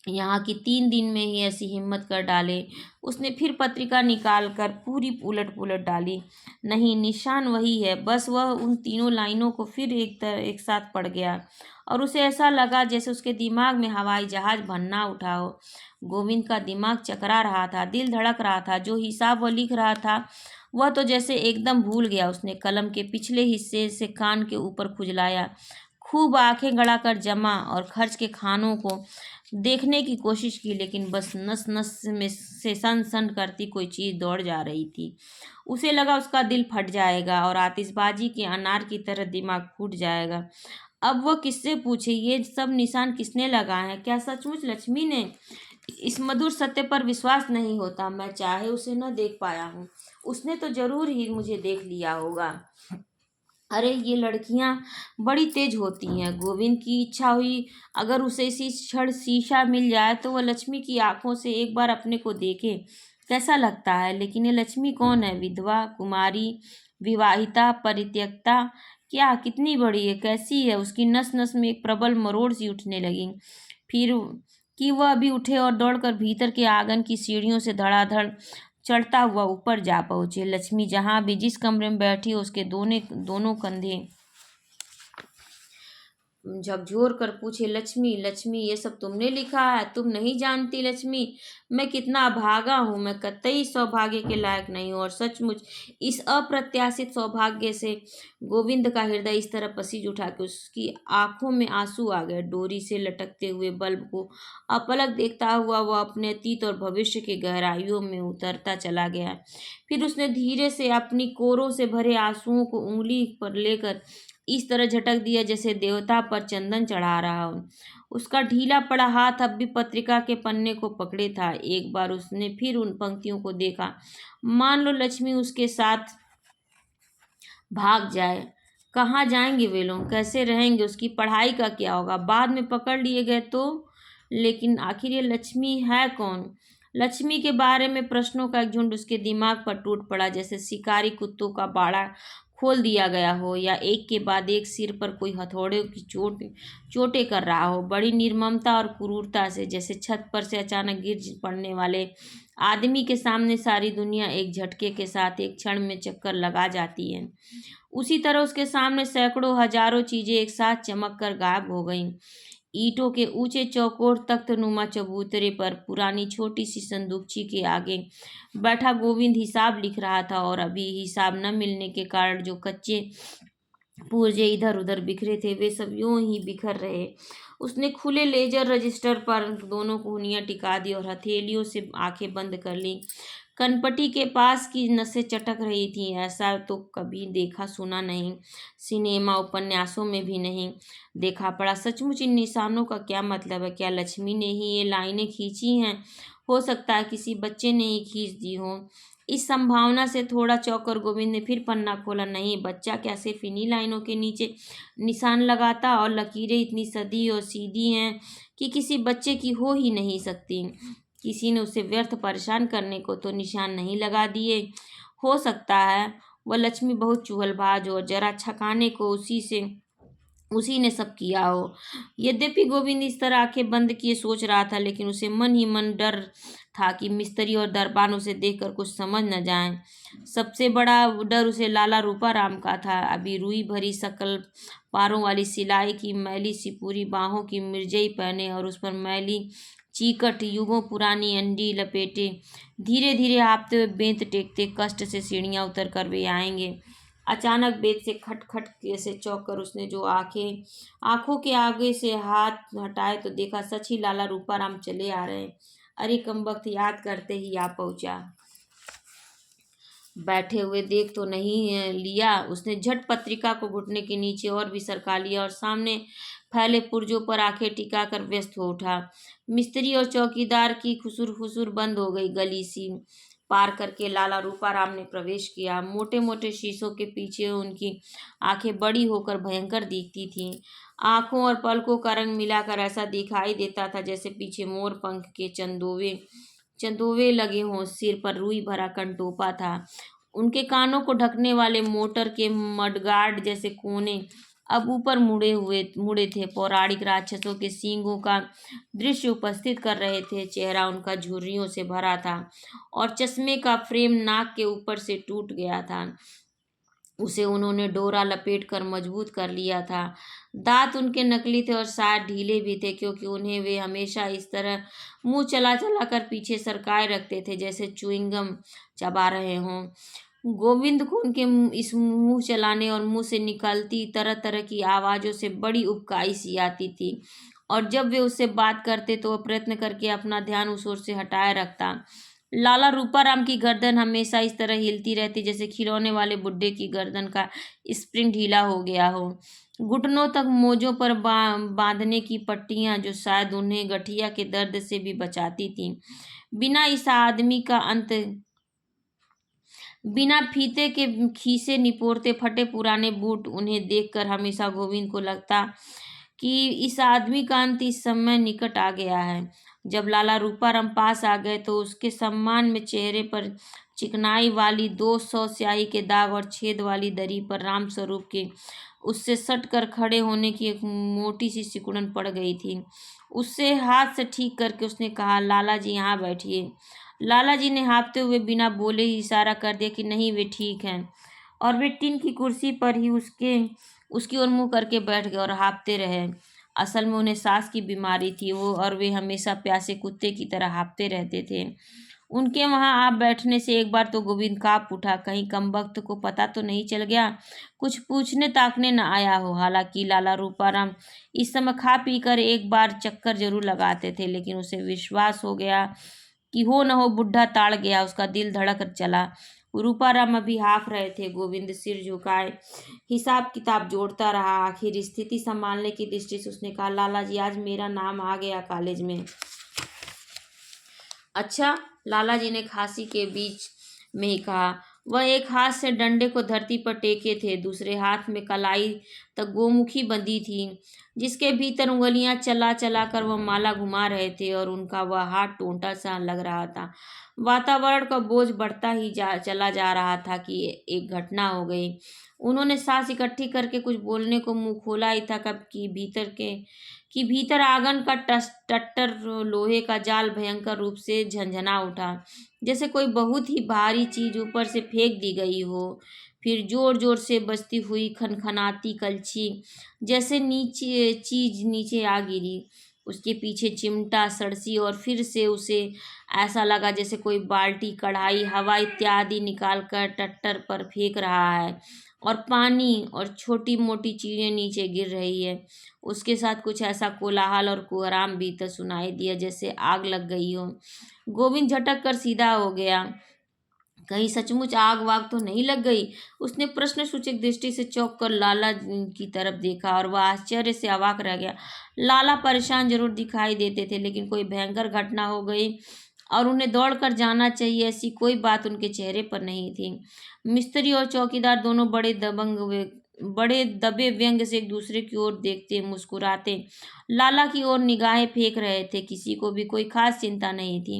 यहाँ की। 3 दिन में ही ऐसी हिम्मत कर डाले। उसने फिर पत्रिका निकाल कर पूरी उलट पुलट डाली। नहीं, निशान वही है। बस वह उन तीनों लाइनों को फिर एक साथ पढ़ गया और उसे ऐसा लगा जैसे उसके दिमाग में हवाई जहाज भन्ना उठा हो। गोविंद का दिमाग चकरा रहा था, दिल धड़क रहा था। जो हिसाब वह लिख रहा था वह तो जैसे एकदम भूल गया। उसने कलम के पिछले हिस्से से कान के ऊपर खुजलाया, खूब आंखें गड़ाकर जमा और खर्च के खानों को देखने की कोशिश की, लेकिन बस नस नस में से सन सन करती कोई चीज दौड़ जा रही थी। उसे लगा उसका दिल फट जाएगा और आतिशबाजी के अनार की तरह दिमाग फूट जाएगा। अब वह किससे पूछे, ये सब निशान किसने लगाए हैं? क्या सचमुच लक्ष्मी ने? इस मधुर सत्य पर विश्वास नहीं होता। मैं चाहे उसे न देख पाया हूँ, उसने तो जरूर ही मुझे देख लिया होगा। अरे, ये लड़कियां बड़ी तेज होती हैं। गोविंद की इच्छा हुई अगर उसे इसी क्षण शीशा मिल जाए तो वह लक्ष्मी की आंखों से एक बार अपने को देखे, कैसा लगता है। लेकिन ये लक्ष्मी कौन है? विधवा, कुमारी, विवाहिता, परित्यक्ता? क्या, कितनी बड़ी है, कैसी है? उसकी नस नस में एक प्रबल मरोड़ सी उठने लगी। फिर कि वह अभी उठे और दौड़कर भीतर के आंगन की सीढ़ियों से धड़ाधड़ चढ़ता हुआ ऊपर जा पहुंचे। लक्ष्मी जहां भी जिस कमरे में बैठी हो उसके दोनों कंधे झकझोर कर पूछे, लक्ष्मी, लक्ष्मी, ये सब तुमने लिखा है? तुम नहीं जानती लक्ष्मी, मैं कितना अभागा हूँ। मैं कतई सौभाग्य के लायक नहीं हूँ। और सचमुच इस अप्रत्याशित सौभाग्य से गोविंद का हृदय इस तरह पसीज उठा कि उसकी आंखों में आंसू आ गए। डोरी से लटकते हुए बल्ब को अपलक देखता हुआ वह अपने अतीत और भविष्य की गहराइयों में उतरता चला गया। फिर उसने धीरे से अपनी कोरों से भरे आंसुओं को उंगली पर लेकर इस तरह झटक दिया जैसे देवता पर चंदन चढ़ा रहा हो। उसका ढीला पड़ा हाथ अब भी पत्रिका के पन्ने को पकड़े था। एक बार उसने फिर उन पंक्तियों को देखा। मान लो लक्ष्मी उसके साथ भाग जाए, कहाँ जाएंगे वे लोग, कैसे रहेंगे, उसकी पढ़ाई का क्या होगा, बाद में पकड़ लिए गए तो? लेकिन आखिर ये लक्ष्मी है कौन? लक्ष्मी के बारे में प्रश्नों का एक झुंड उसके दिमाग पर टूट पड़ा, जैसे शिकारी कुत्तों का बाड़ा खोल दिया गया हो या एक के बाद एक सिर पर कोई हथौड़े की चोटें कर रहा हो, बड़ी निर्ममता और क्रूरता से, जैसे छत पर से अचानक गिर पड़ने वाले आदमी के सामने सारी दुनिया एक झटके के साथ एक क्षण में चक्कर लगा जाती है। उसी तरह उसके सामने सैकड़ों हजारों चीजें एक साथ चमक कर गायब हो गईं। ईंटों के ऊंचे चौकोर तख्तनुमा चबूतरे पर पुरानी छोटी सी संदूकची के आगे बैठा गोविंद हिसाब लिख रहा था और अभी हिसाब न मिलने के कारण जो कच्चे पुर्जे इधर उधर बिखरे थे वे सब यूं ही बिखर रहे। उसने खुले लेजर रजिस्टर पर दोनों कोहनियां टिका दी और हथेलियों से आंखें बंद कर ली। कनपटी के पास की नसें चटक रही थीं। ऐसा तो कभी देखा सुना नहीं, सिनेमा उपन्यासों में भी नहीं देखा पड़ा। सचमुच इन निशानों का क्या मतलब है? क्या लक्ष्मी ने ही ये लाइनें खींची हैं? हो सकता है किसी बच्चे ने ही खींच दी हो। इस संभावना से थोड़ा चौंकर गोविंद ने फिर पन्ना खोला। नहीं, बच्चा क्या सिर्फ इन्हीं लाइनों के नीचे निशान लगाता, और लकीरें इतनी सदी और सीधी हैं कि किसी बच्चे की हो ही नहीं सकती। किसी ने उसे व्यर्थ परेशान करने को तो निशान नहीं लगा दिए। हो सकता है वह लक्ष्मी बहुत चुहलबाज हो और जरा छकाने को उसी ने सब किया हो। यद्यपि गोविंद इस तरह आंखें बंद किए सोच रहा था, लेकिन उसे मन ही मन डर था कि मिस्त्री और दरबान उसे देखकर कुछ समझ न जाएं। सबसे बड़ा डर उसे लाला रूपाराम का था। अभी रुई भरी शकल, पारों वाली सिलाई की मैली सी पूरी बाहों की मिर्जई पहने और उस पर मैली चीकट युगों पुरानी अंडी लपेटे, धीरे धीरे हाँफते हुए बेंत टेकते कष्ट से सीढ़ियाँ उतर कर वे आएंगे। अचानक बेत से खटखट से चौंक उसने जो आंखों के आगे से हाथ हटाए तो देखा सच ही लाला रूपाराम चले आ रहे। अरे कमबख्त, याद करते ही आ पहुंचा। बैठे हुए देख तो नहीं लिया। उसने झट पत्रिका को घुटने के नीचे और भी सरका लिया और सामने फैले पुर्जों पर आंखें टिकाकर व्यस्त हो उठा। मिस्त्री और चौकीदार की खुसुर फुसुर बंद हो गई। गली सी पार करके लाला रूपाराम ने प्रवेश किया। मोटे मोटे शीशों के पीछे उनकी आंखें बड़ी होकर भयंकर दिखती थीं। आंखों और पलकों का रंग मिलाकर ऐसा दिखाई देता था जैसे पीछे मोर पंख के चंदोवे चंदोवे लगे हों। सिर पर रुई भरा कंटोपा था। उनके कानों को ढकने वाले मोटर के मडगार्ड जैसे कोने अब ऊपर मुड़े थे। पौराणिक राक्षसों के सींगों का दृश्य उपस्थित कर रहे थे। चेहरा उनका झुर्रियों से भरा था और चश्मे का फ्रेम नाक के ऊपर से टूट गया था। उसे उन्होंने डोरा लपेट कर मजबूत कर लिया था। दांत उनके नकली थे और शायद ढीले भी थे, क्योंकि उन्हें वे हमेशा इस तरह मुंह चला चला कर पीछे सरकाए रखते थे जैसे च्युइंगम चबा रहे हों। गोविंद को उनके इस मुंह चलाने और मुंह से निकलती तरह तरह की आवाज़ों से बड़ी उबकाई सी आती थी, और जब वे उससे बात करते तो वह प्रयत्न करके अपना ध्यान उस ओर से हटाए रखता। लाला रूपाराम की गर्दन हमेशा इस तरह हिलती रहती जैसे खिलौने वाले बुड्ढे की गर्दन का स्प्रिंग ढीला हो गया हो। घुटनों तक मोजों पर बांधने की पट्टियां, जो शायद उन्हें गठिया के दर्द से भी बचाती थीं। बिना इस आदमी का अंत बिना फीते के खीसे निपोरते फटे पुराने बूट, उन्हें देखकर हमेशा गोविंद को लगता कि इस आदमी का अंत इस समय निकट आ गया है। जब लाला रूपाराम पास आ गए तो उसके सम्मान में चेहरे पर चिकनाई वाली 200 स्याही के दाग और छेद वाली दरी पर राम स्वरूप के उससे सट कर खड़े होने की एक मोटी सी सिकुड़न पड़ गई थी। उससे हाथ से ठीक करके उसने कहा, लाला जी यहाँ बैठिए। लाला जी ने हाँफते हुए बिना बोले ही इशारा कर दिया कि नहीं, वे ठीक हैं, और वे टिन की कुर्सी पर ही उसकी ओर मुंह करके बैठ गए और हाँफते रहे। असल में उन्हें सांस की बीमारी थी वो, और वे हमेशा प्यासे कुत्ते की तरह हाँफते रहते थे। उनके वहां आप बैठने से एक बार तो गोविंद काँप उठा, कहीं कमबख्त को पता तो नहीं चल गया, कुछ पूछने ताकने न आया हो। हालांकि लाला रूपाराम इस समय खा पी कर एक बार चक्कर जरूर लगाते थे, लेकिन उसे विश्वास हो गया कि हो न हो बुढ़ा ताड़ गया। उसका दिल धड़क चला। रूपाराम अभी हाँफ रहे थे। गोविंद सिर झुकाए हिसाब किताब जोड़ता रहा। आखिर स्थिति संभालने की दृष्टि से उसने कहा, लाला जी, आज मेरा नाम आ गया कॉलेज में। अच्छा, लाला जी ने खांसी के बीच में ही कहा। वह एक हाथ से डंडे को धरती पर टेके थे, दूसरे हाथ में कलाई तक गोमुखी बंधी थी, जिसके भीतर उंगलियां चला चला कर वह माला घुमा रहे थे, और उनका वह हाथ टोंटा सा लग रहा था। वातावरण का बोझ बढ़ता ही चला जा रहा था कि एक घटना हो गई। उन्होंने सांस इकट्ठी करके कुछ बोलने को मुंह खोला ही था कब कि भीतर आंगन का टट्टर लोहे का जाल भयंकर रूप से झंझना उठा, जैसे कोई बहुत ही भारी चीज ऊपर से फेंक दी गई हो। फिर जोर जोर से बजती हुई खनखनाती कलछी जैसे नीचे आ गिरी। उसके पीछे चिमटा सड़सी, और फिर से उसे ऐसा लगा जैसे कोई बाल्टी, कढ़ाई, हवा इत्यादि निकाल कर टट्टर पर फेंक रहा है, और पानी और छोटी मोटी चीजें नीचे गिर रही है। उसके साथ कुछ ऐसा कोलाहल और कोहराम भी तो सुनाई दिया जैसे आग लग गई हो। गोविंद झटक कर सीधा हो गया। कहीं सचमुच आग वाग तो नहीं लग गई? उसने प्रश्न सूचक दृष्टि से चौंक कर लाला की तरफ देखा, और वह आश्चर्य से अवाक रह गया। लाला परेशान जरूर दिखाई देते थे, लेकिन कोई भयंकर घटना हो गई और उन्हें दौड़कर जाना चाहिए, ऐसी कोई बात उनके चेहरे पर नहीं थी। मिस्त्री और चौकीदार दोनों बड़े दबे व्यंग से एक दूसरे की ओर देखते मुस्कुराते लाला की ओर निगाहें फेंक रहे थे। किसी को भी कोई खास चिंता नहीं थी।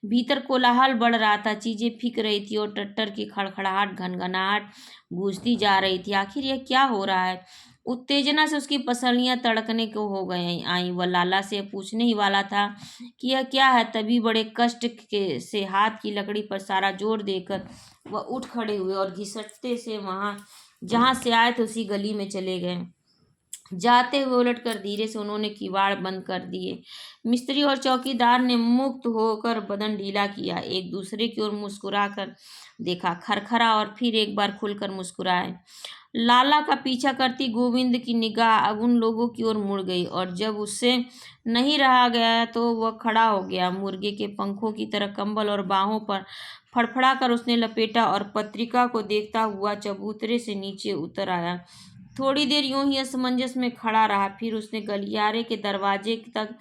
भीतर कोलाहल बढ़ रहा था, चीजें फिक रही थी और टट्टर की खड़खड़ाहट घनघनाहट गूंजती जा रही थी। आखिर यह क्या हो रहा है? उत्तेजना से उसकी पसलियां तड़कने को हो गई आई। वह लाला से पूछने ही वाला था कि यह क्या है, तभी बड़े कष्ट के से हाथ की लकड़ी पर सारा जोर देकर वह उठ खड़े हुए और घिसटते से वहां जहां से आए थे उसी गली में चले गए। जाते हुए उलटकर धीरे से उन्होंने किवाड़ बंद कर दिए। मिस्त्री और चौकीदार ने मुक्त होकर बदन ढीला किया, एक दूसरे की ओर मुस्कुराकर देखा, खरखरा और फिर एक बार खुलकर मुस्कुराए। लाला का पीछा करती गोविंद की निगाह अब उन लोगों की ओर मुड़ गई और जब उससे नहीं रहा गया तो वह खड़ा हो गया। मुर्गे के पंखों की तरह कंबल और बाहों पर फड़फड़ा कर उसने लपेटा और पत्रिका को देखता हुआ चबूतरे से नीचे उतर आया। थोड़ी देर यूं ही असमंजस में खड़ा रहा, फिर उसने गलियारे के दरवाजे तक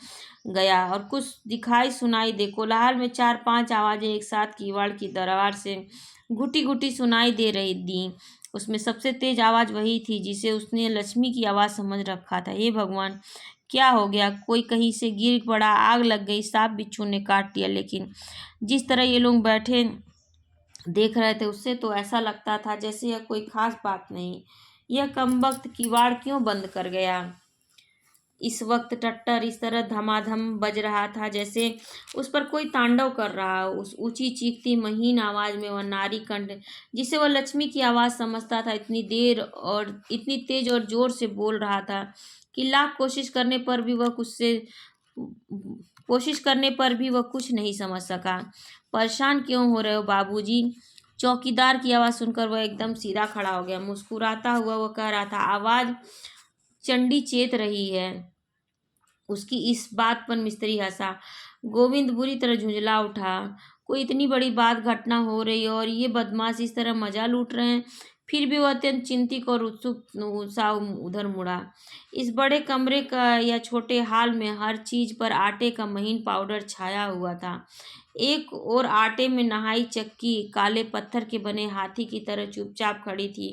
गया और कुछ दिखाई सुनाई दे। कोलाहल में 4-5 आवाजें एक साथ किवाड़ की दरवार से घुटी घुटी सुनाई दे रही दी। उसमें सबसे तेज आवाज वही थी जिसे उसने लक्ष्मी की आवाज समझ रखा था। हे भगवान, क्या हो गया? कोई कहीं से गिर पड़ा, आग लग गई, सांप बिच्छू ने काट दिया? लेकिन जिस तरह ये लोग बैठे देख रहे थे उससे तो ऐसा लगता था जैसे यह कोई खास बात नहीं। यह कमबख्त किवाड़ क्यों बंद कर गया? इस वक्त टट्टर इस तरह धमाधम बज रहा था जैसे उस पर कोई तांडव कर रहा हो। उस ऊंची चीखती महीन आवाज में वह नारी कंठ जिसे वह लक्ष्मी की आवाज समझता था इतनी तेज और जोर से बोल रहा था कि लाख कोशिश करने पर भी वह कुछ नहीं समझ सका। परेशान क्यों हो रहे हो बाबूजी? चौकीदार की आवाज सुनकर वह एकदम सीधा खड़ा हो गया। मुस्कुराता हुआ वह कह रहा था, आवाज चंडी चेत रही है। उसकी इस बात पर मिस्त्री हंसा। गोविंद बुरी तरह झुंझला उठा। कोई इतनी बड़ी बात घटना हो रही है और ये बदमाश इस तरह मजा लूट रहे हैं। फिर भी वह अत्यंत चिंतित और उत्सुक सा उधर मुड़ा। इस बड़े कमरे का या छोटे हाल में हर चीज पर आटे का महीन पाउडर छाया हुआ था। एक और आटे में नहाई चक्की काले पत्थर के बने हाथी की तरह चुपचाप खड़ी थी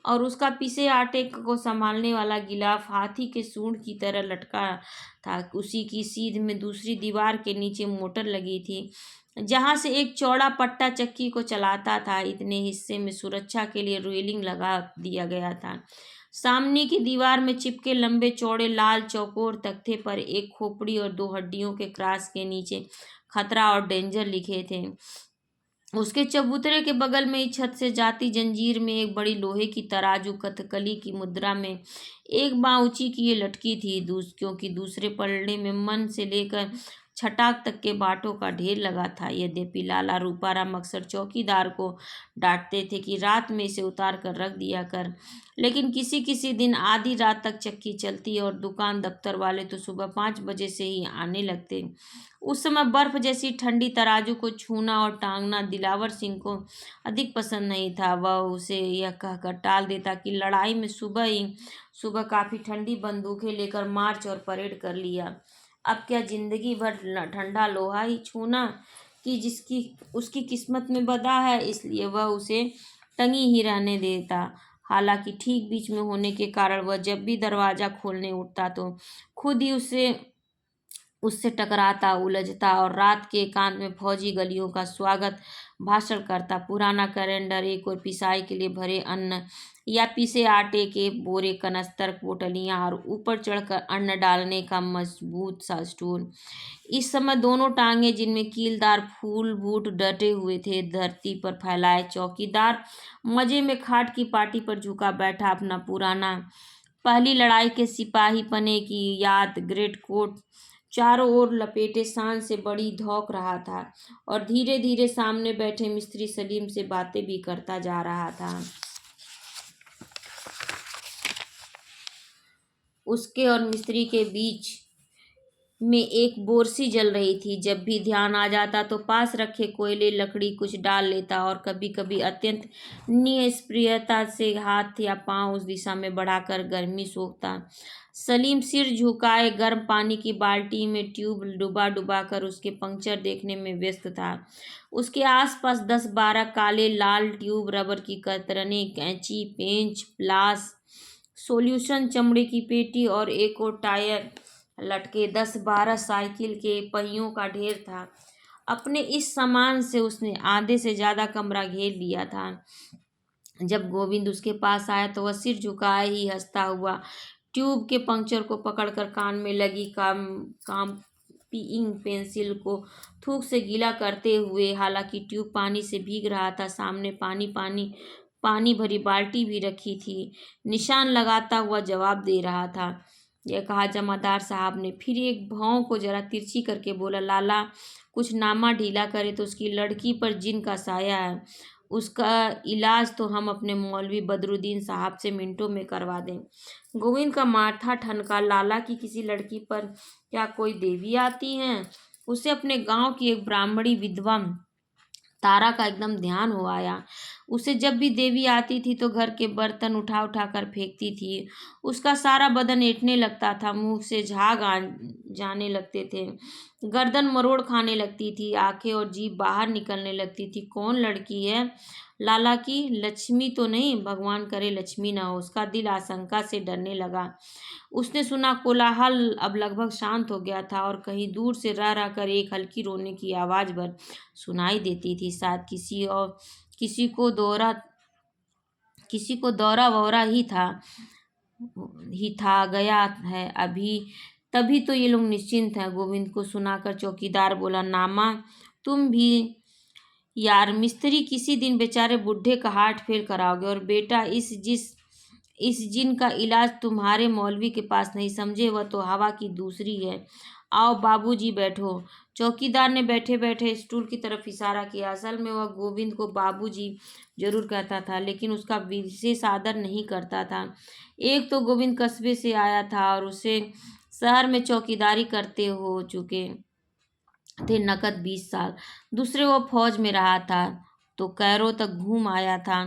और उसका पिसे आटे को संभालने वाला गिलाफ हाथी के सूंड की तरह लटका था। उसी की सीध में दूसरी दीवार के नीचे मोटर लगी थी जहां से एक चौड़ा पट्टा चक्की को चलाता था। इतने हिस्से में सुरक्षा के लिए रेलिंग लगा दिया गया था। सामने की दीवार में चिपके लंबे चौड़े लाल चौकोर तख्ते पर एक खोपड़ी और 2 हड्डियों के क्रॉस के नीचे खतरा और डेंजर लिखे थे। उसके चबूतरे के बगल में ही छत से जाती जंजीर में एक बड़ी लोहे की तराजू कथकली की मुद्रा में एक बाँ ऊंची किए लटकी थी। क्योंकि दूसरे पलड़े में मन से लेकर छटाक तक के बाटों का ढेर लगा था। यद्यपि लाला रूपाराम अक्सर चौकीदार को डांटते थे कि रात में इसे उतार कर रख दिया कर, लेकिन किसी किसी दिन आधी रात तक चक्की चलती और दुकान दफ्तर वाले तो सुबह 5 बजे से ही आने लगते। उस समय बर्फ जैसी ठंडी तराजू को छूना और टांगना दिलावर सिंह को अधिक पसंद नहीं था। वह उसे यह कहकर टाल देता कि लड़ाई में सुबह काफ़ी ठंडी बंदूकें लेकर मार्च और परेड कर लिया। अब क्या जिंदगी भर ठंडा लोहा ही छूना कि जिसकी उसकी किस्मत में बदा है, इसलिए वह उसे टंगी ही रहने देता। हालांकि ठीक बीच में होने के कारण वह जब भी दरवाज़ा खोलने उठता तो खुद ही उससे टकराता उलझता और रात के एकांत में फौजी गलियों का स्वागत भाषण करता। पुराना कैलेंडर, एक और पिसाई के लिए भरे अन्न या पीसे आटे के बोरे, कनस्तर, पोटलियां और ऊपर चढ़कर अन्न डालने का मजबूत सा स्टूल। इस समय दोनों टांगे जिनमें कीलदार फूल बूट डटे हुए थे धरती पर फैलाए। चौकीदार मजे में खाट की पाटी पर झुका बैठा अपना पुराना पहली लड़ाई के सिपाही पने की याद ग्रेट कोट चारों ओर लपेटे सांस से बड़ी धौंक रहा था और धीरे धीरे सामने बैठे मिस्त्री सलीम से बातें भी करता जा रहा था। उसके और मिस्त्री के बीच में एक बोरसी जल रही थी। जब भी ध्यान आ जाता तो पास रखे कोयले लकड़ी कुछ डाल लेता और कभी कभी अत्यंत निष्क्रियता से हाथ या पांव उस दिशा में बढ़ाकर गर्मी सोखता। सलीम सिर झुकाए गर्म पानी की बाल्टी में ट्यूब डुबा डुबा कर उसके पंक्चर देखने में व्यस्त था। उसके आसपास 10-12 काले लाल ट्यूब, रबर की कतरने, कैंची, पेंच, प्लास, सॉल्यूशन, चमड़े की पेटी और एक और टायर लटके 10-12 साइकिल के पहियों का ढेर था। अपने इस सामान से उसने आधे से ज्यादा कमरा घेर लिया था। जब गोविंद उसके पास आया तो वह सिर झुकाए ही हंसता हुआ ट्यूब के पंक्चर को पकड़कर कान में लगी कॉपिंग पेंसिल को थूक से गीला करते हुए, हालांकि ट्यूब पानी से भीग रहा था, सामने पानी भरी बाल्टी भी रखी थी, निशान लगाता हुआ जवाब दे रहा था। यह कहा जमादार साहब ने फिर एक भौं को जरा तिरछी करके बोला, लाला कुछ नामा ढीला करे तो उसकी लड़की पर जिन का साया है। उसका इलाज तो हम अपने मौलवी बदरुद्दीन साहब से मिनटों में करवा दें। गोविंद का माथा ठनका। लाला की किसी लड़की पर क्या कोई देवी आती हैं? उसे अपने गांव की एक ब्राह्मणी विधवा तारा का एकदम ध्यान हो आया। उसे जब भी देवी आती थी तो घर के बर्तन उठा उठा कर फेंकती थी। उसका सारा बदन ऐंठने लगता था, मुंह से झाग आ जाने लगते थे, गर्दन मरोड़ खाने लगती थी, आंखें और जीभ बाहर निकलने लगती थी। कौन लड़की है? लाला की? लक्ष्मी तो नहीं, भगवान करे लक्ष्मी ना हो। उसका दिल आशंका से डरने लगा। उसने सुना कोलाहल अब लगभग शांत हो गया था और कहीं दूर से रह रह कर एक हल्की रोने की आवाज भर सुनाई देती थी। शायद किसी को दौरा किसी को दौरा वौरा ही था गया है अभी। तभी तो ये लोग निश्चिंत हैं। गोविंद को सुनाकर चौकीदार बोला, नामा तुम भी यार, मिस्त्री किसी दिन बेचारे बुढ़े का हार्ट फेल कराओगे। और बेटा इस जिन का इलाज तुम्हारे मौलवी के पास नहीं, समझे, वह तो हवा की दूसरी है। आओ बाबूजी बैठो। चौकीदार ने बैठे बैठे स्टूल की तरफ इशारा किया। असल में वह गोविंद को बाबूजी जरूर कहता था, लेकिन उसका विशेष आदर नहीं करता था। एक तो गोविंद कस्बे से आया था और उसे शहर में चौकीदारी करते हो चुके थे नकद 20 साल। दूसरे वो फौज में रहा था तो कैरो तक घूम आया था।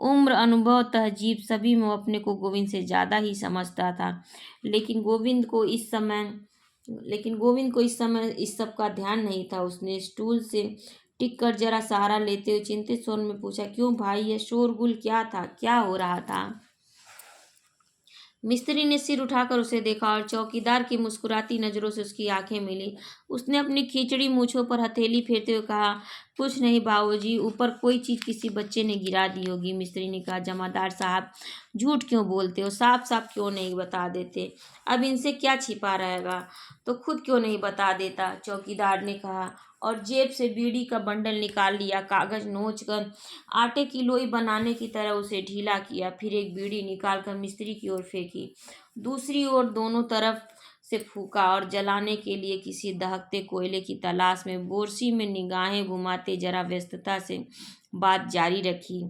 उम्र, अनुभव, तहजीब सभी में वो अपने को गोविंद से ज़्यादा ही समझता था। लेकिन गोविंद को इस समय इस सब का ध्यान नहीं था। उसने स्टूल से टिक कर जरा सहारा लेते हुए चिंतित स्वर में पूछा, क्यों भाई, यह शोरगुल क्या था? क्या हो रहा था? मिस्त्री ने सिर उठाकर उसे देखा और चौकीदार की मुस्कुराती नजरों से उसकी आंखें मिली। उसने अपनी खींचड़ी मूंछों पर हथेली फेरते हुए कहा, कुछ नहीं बाबूजी, ऊपर कोई चीज किसी बच्चे ने गिरा दी होगी। मिस्त्री ने कहा, जमादार साहब झूठ क्यों बोलते हो? साफ साफ क्यों नहीं बता देते? अब इनसे क्या छिपा रहेगा? तो खुद क्यों नहीं बता देता? चौकीदार ने कहा और जेब से बीड़ी का बंडल निकाल लिया। कागज नोच कर आटे की लोई बनाने की तरह उसे ढीला किया, फिर एक बीड़ी निकालकर मिस्त्री की ओर फेंकी, दूसरी ओर दोनों तरफ से फूका और जलाने के लिए किसी दहकते कोयले की तलाश में बोरसी में निगाहें घुमाते जरा व्यस्तता से बात जारी रखी।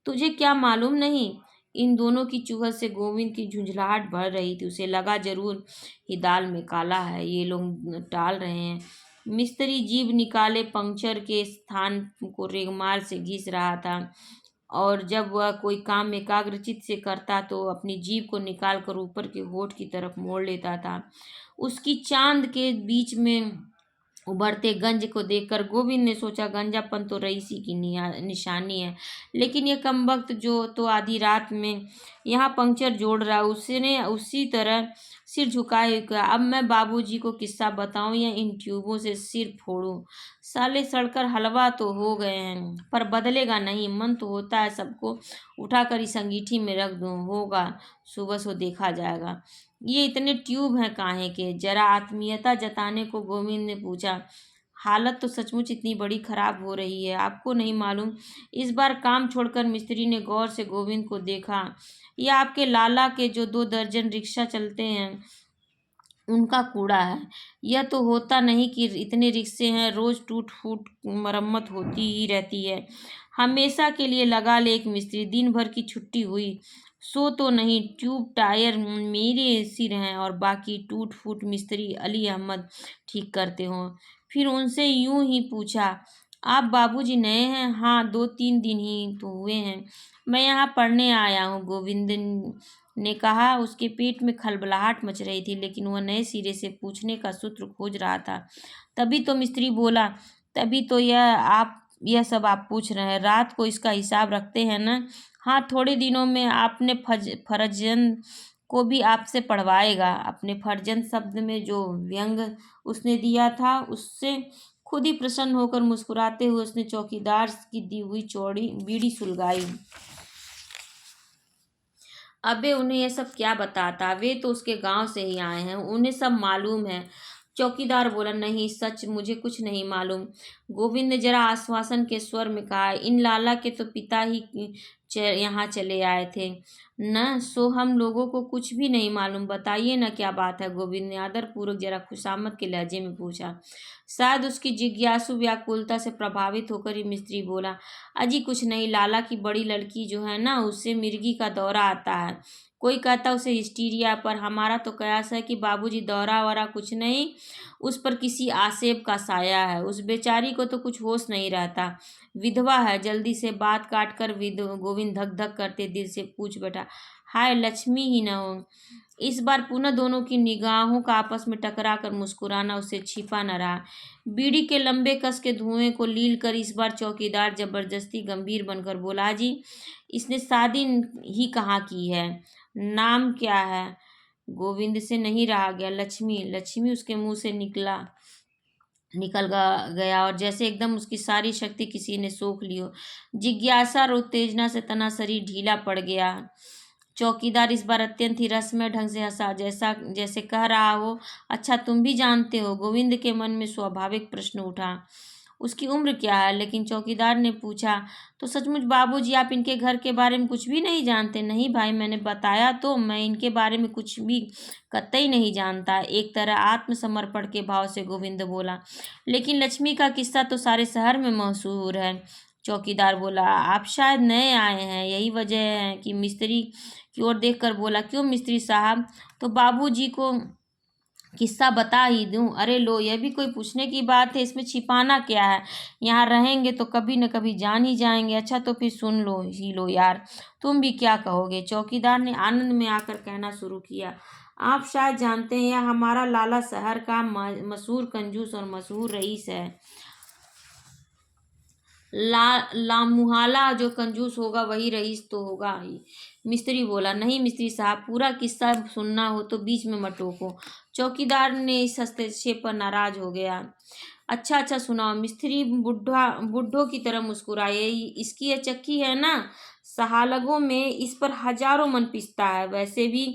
तुझे क्या मालूम नहीं? इन दोनों की चुहल से गोविंद की झुंझलाहट बढ़ रही थी। उसे लगा जरूर ही दाल में काला है, ये लोग टाल रहे हैं। मिस्त्री जीभ निकाले पंक्चर के स्थान को रेगमार से घिस रहा था और जब वह कोई काम एकाग्रचित से करता तो अपनी जीभ को निकाल कर ऊपर के होठ की तरफ मोड़ लेता था। उसकी चांद के बीच में उभरते गंज को देखकर गोविंद ने सोचा, गंजापन तो रईसी की निशानी है, लेकिन यह कमबख्त जो तो आधी रात में यहाँ पंक्चर जोड़ रहा, उसने उसी तरह सिर झुकाए हुए कहा, अब मैं बाबूजी को किस्सा बताऊं या इन ट्यूबों से सिर फोड़ूं? साले सड़कर हलवा तो हो गए हैं पर बदलेगा नहीं। मन तो होता है सबको उठाकर इस अंगीठी में रख दूं, होगा सुबह सो देखा जाएगा। ये इतने ट्यूब हैं काहे के? जरा आत्मीयता जताने को गोविंद ने पूछा। हालत तो सचमुच इतनी बड़ी खराब हो रही है, आपको नहीं मालूम? इस बार काम छोड़कर मिस्त्री ने गौर से गोविंद को देखा। यह आपके लाला के जो 2 दर्जन रिक्शा चलते हैं उनका कूड़ा है। यह तो होता नहीं कि इतने रिक्शे हैं, रोज टूट फूट मरम्मत होती ही रहती है। हमेशा के लिए लगा ले एक मिस्त्री। दिन भर की छुट्टी हुई, सो तो नहीं, ट्यूब टायर मेरे सिर हैं और बाकी टूट फूट मिस्त्री अली अहमद ठीक करते हो। फिर उनसे यूं ही पूछा, आप बाबूजी नए हैं? हाँ, 2-3 दिन ही तो हुए हैं। मैं यहाँ पढ़ने आया हूँ, गोविंद ने कहा। उसके पेट में खलबलाहट मच रही थी, लेकिन वह नए सिरे से पूछने का सूत्र खोज रहा था। तभी तो मिस्त्री बोला, तभी तो यह सब आप पूछ रहे हैं, रात को इसका हिसाब रखते हैं ना? हाँ, थोड़े दिनों में आपने फर्जंद को भी आपसे पढ़वाएगा। अपने फर्जंद शब्द में जो व्यंग उसने दिया था, उससे खुद ही प्रसन्न होकर मुस्कुराते हुए उसने चौकीदार की दी हुई चौड़ी बीड़ी सुलगाई। अबे उन्हें यह सब क्या बताता, वे तो उसके गांव से ही आए हैं, उन्हें सब मालूम है। चौकीदार बोला, नहीं सच, मुझे कुछ नहीं मालूम। गोविंद ने जरा आश्वासन के स्वर में कहा, इन लाला के तो पिता ही यहाँ चले आए थे न, सो हम लोगों को कुछ भी नहीं मालूम। बताइए ना क्या बात है? गोविंद ने आदरपूर्वक जरा खुशामद के लहजे में पूछा। शायद उसकी जिज्ञासु व्याकुलता से प्रभावित होकर ही मिस्त्री बोला, अजी कुछ नहीं, लाला की बड़ी लड़की जो है ना, उससे मिर्गी का दौरा आता है। कोई कहता उसे हिस्टीरिया, पर हमारा तो कयास है कि बाबूजी दौरा वरा कुछ नहीं, उस पर किसी आसेब का साया है। उस बेचारी को तो कुछ होश नहीं रहता, विधवा है। जल्दी से बात काट कर गोविंद धक धक करते दिल से पूछ बैठा, हाय लक्ष्मी ही न हो? इस बार पुनः दोनों की निगाहों का आपस में टकरा कर मुस्कुराना उसे छिपा न रहा। बीड़ी के लंबे कस के धुएं को लील कर इस बार चौकीदार जबरदस्ती गंभीर बनकर बोला, जी इसने शादी ही कहाँ की है? नाम क्या है? गोविंद से नहीं रहा गया। लक्ष्मी, लक्ष्मी उसके मुंह से गया और जैसे एकदम उसकी सारी शक्ति किसी ने सोख ली हो। जिज्ञासा और उत्तेजना से तना शरीर ढीला पड़ गया। चौकीदार इस बार अत्यंत ही रसमय ढंग से हंसा, जैसे कह रहा हो, अच्छा तुम भी जानते हो? गोविंद के मन में स्वाभाविक प्रश्न उठा, उसकी उम्र क्या है? लेकिन चौकीदार ने पूछा, तो सचमुच बाबूजी आप इनके घर के बारे में कुछ भी नहीं जानते? नहीं भाई, मैंने बताया तो, मैं इनके बारे में कुछ भी कतई नहीं जानता, एक तरह आत्मसमर्पण के भाव से गोविंद बोला। लेकिन लक्ष्मी का किस्सा तो सारे शहर में मशहूर है। चौकीदार बोला, आप शायद नए आए हैं, यही वजह है कि मिस्त्री की ओर देखकर बोला, क्यों मिस्त्री साहब, तो बाबूजी को किस्सा बता ही दूं? अरे लो, यह भी कोई पूछने की बात है, इसमें छिपाना क्या है? यहाँ रहेंगे तो कभी न कभी जान ही जाएंगे। अच्छा तो फिर सुन लो ही लो यार, तुम भी क्या कहोगे? चौकीदार ने आनंद में आकर कहना शुरू किया, आप शायद जानते हैं, यह हमारा लाला शहर का मशहूर कंजूस और मशहूर रईस है। लामुहाला जो कंजूस होगा वही रईस तो होगा ही। मिस्त्री बोला, नहीं मिस्त्री साहब, पूरा किस्सा सुनना हो तो बीच में मत टोको। चौकीदार ने इस हस्तक्षेप पर नाराज हो गया। अच्छा अच्छा सुनाओ। मिस्त्री बुढ़ों की तरह मुस्कुराए, इसकी यह चक्की है ना, सहालगों में इस पर हजारों मन पिसता है, वैसे भी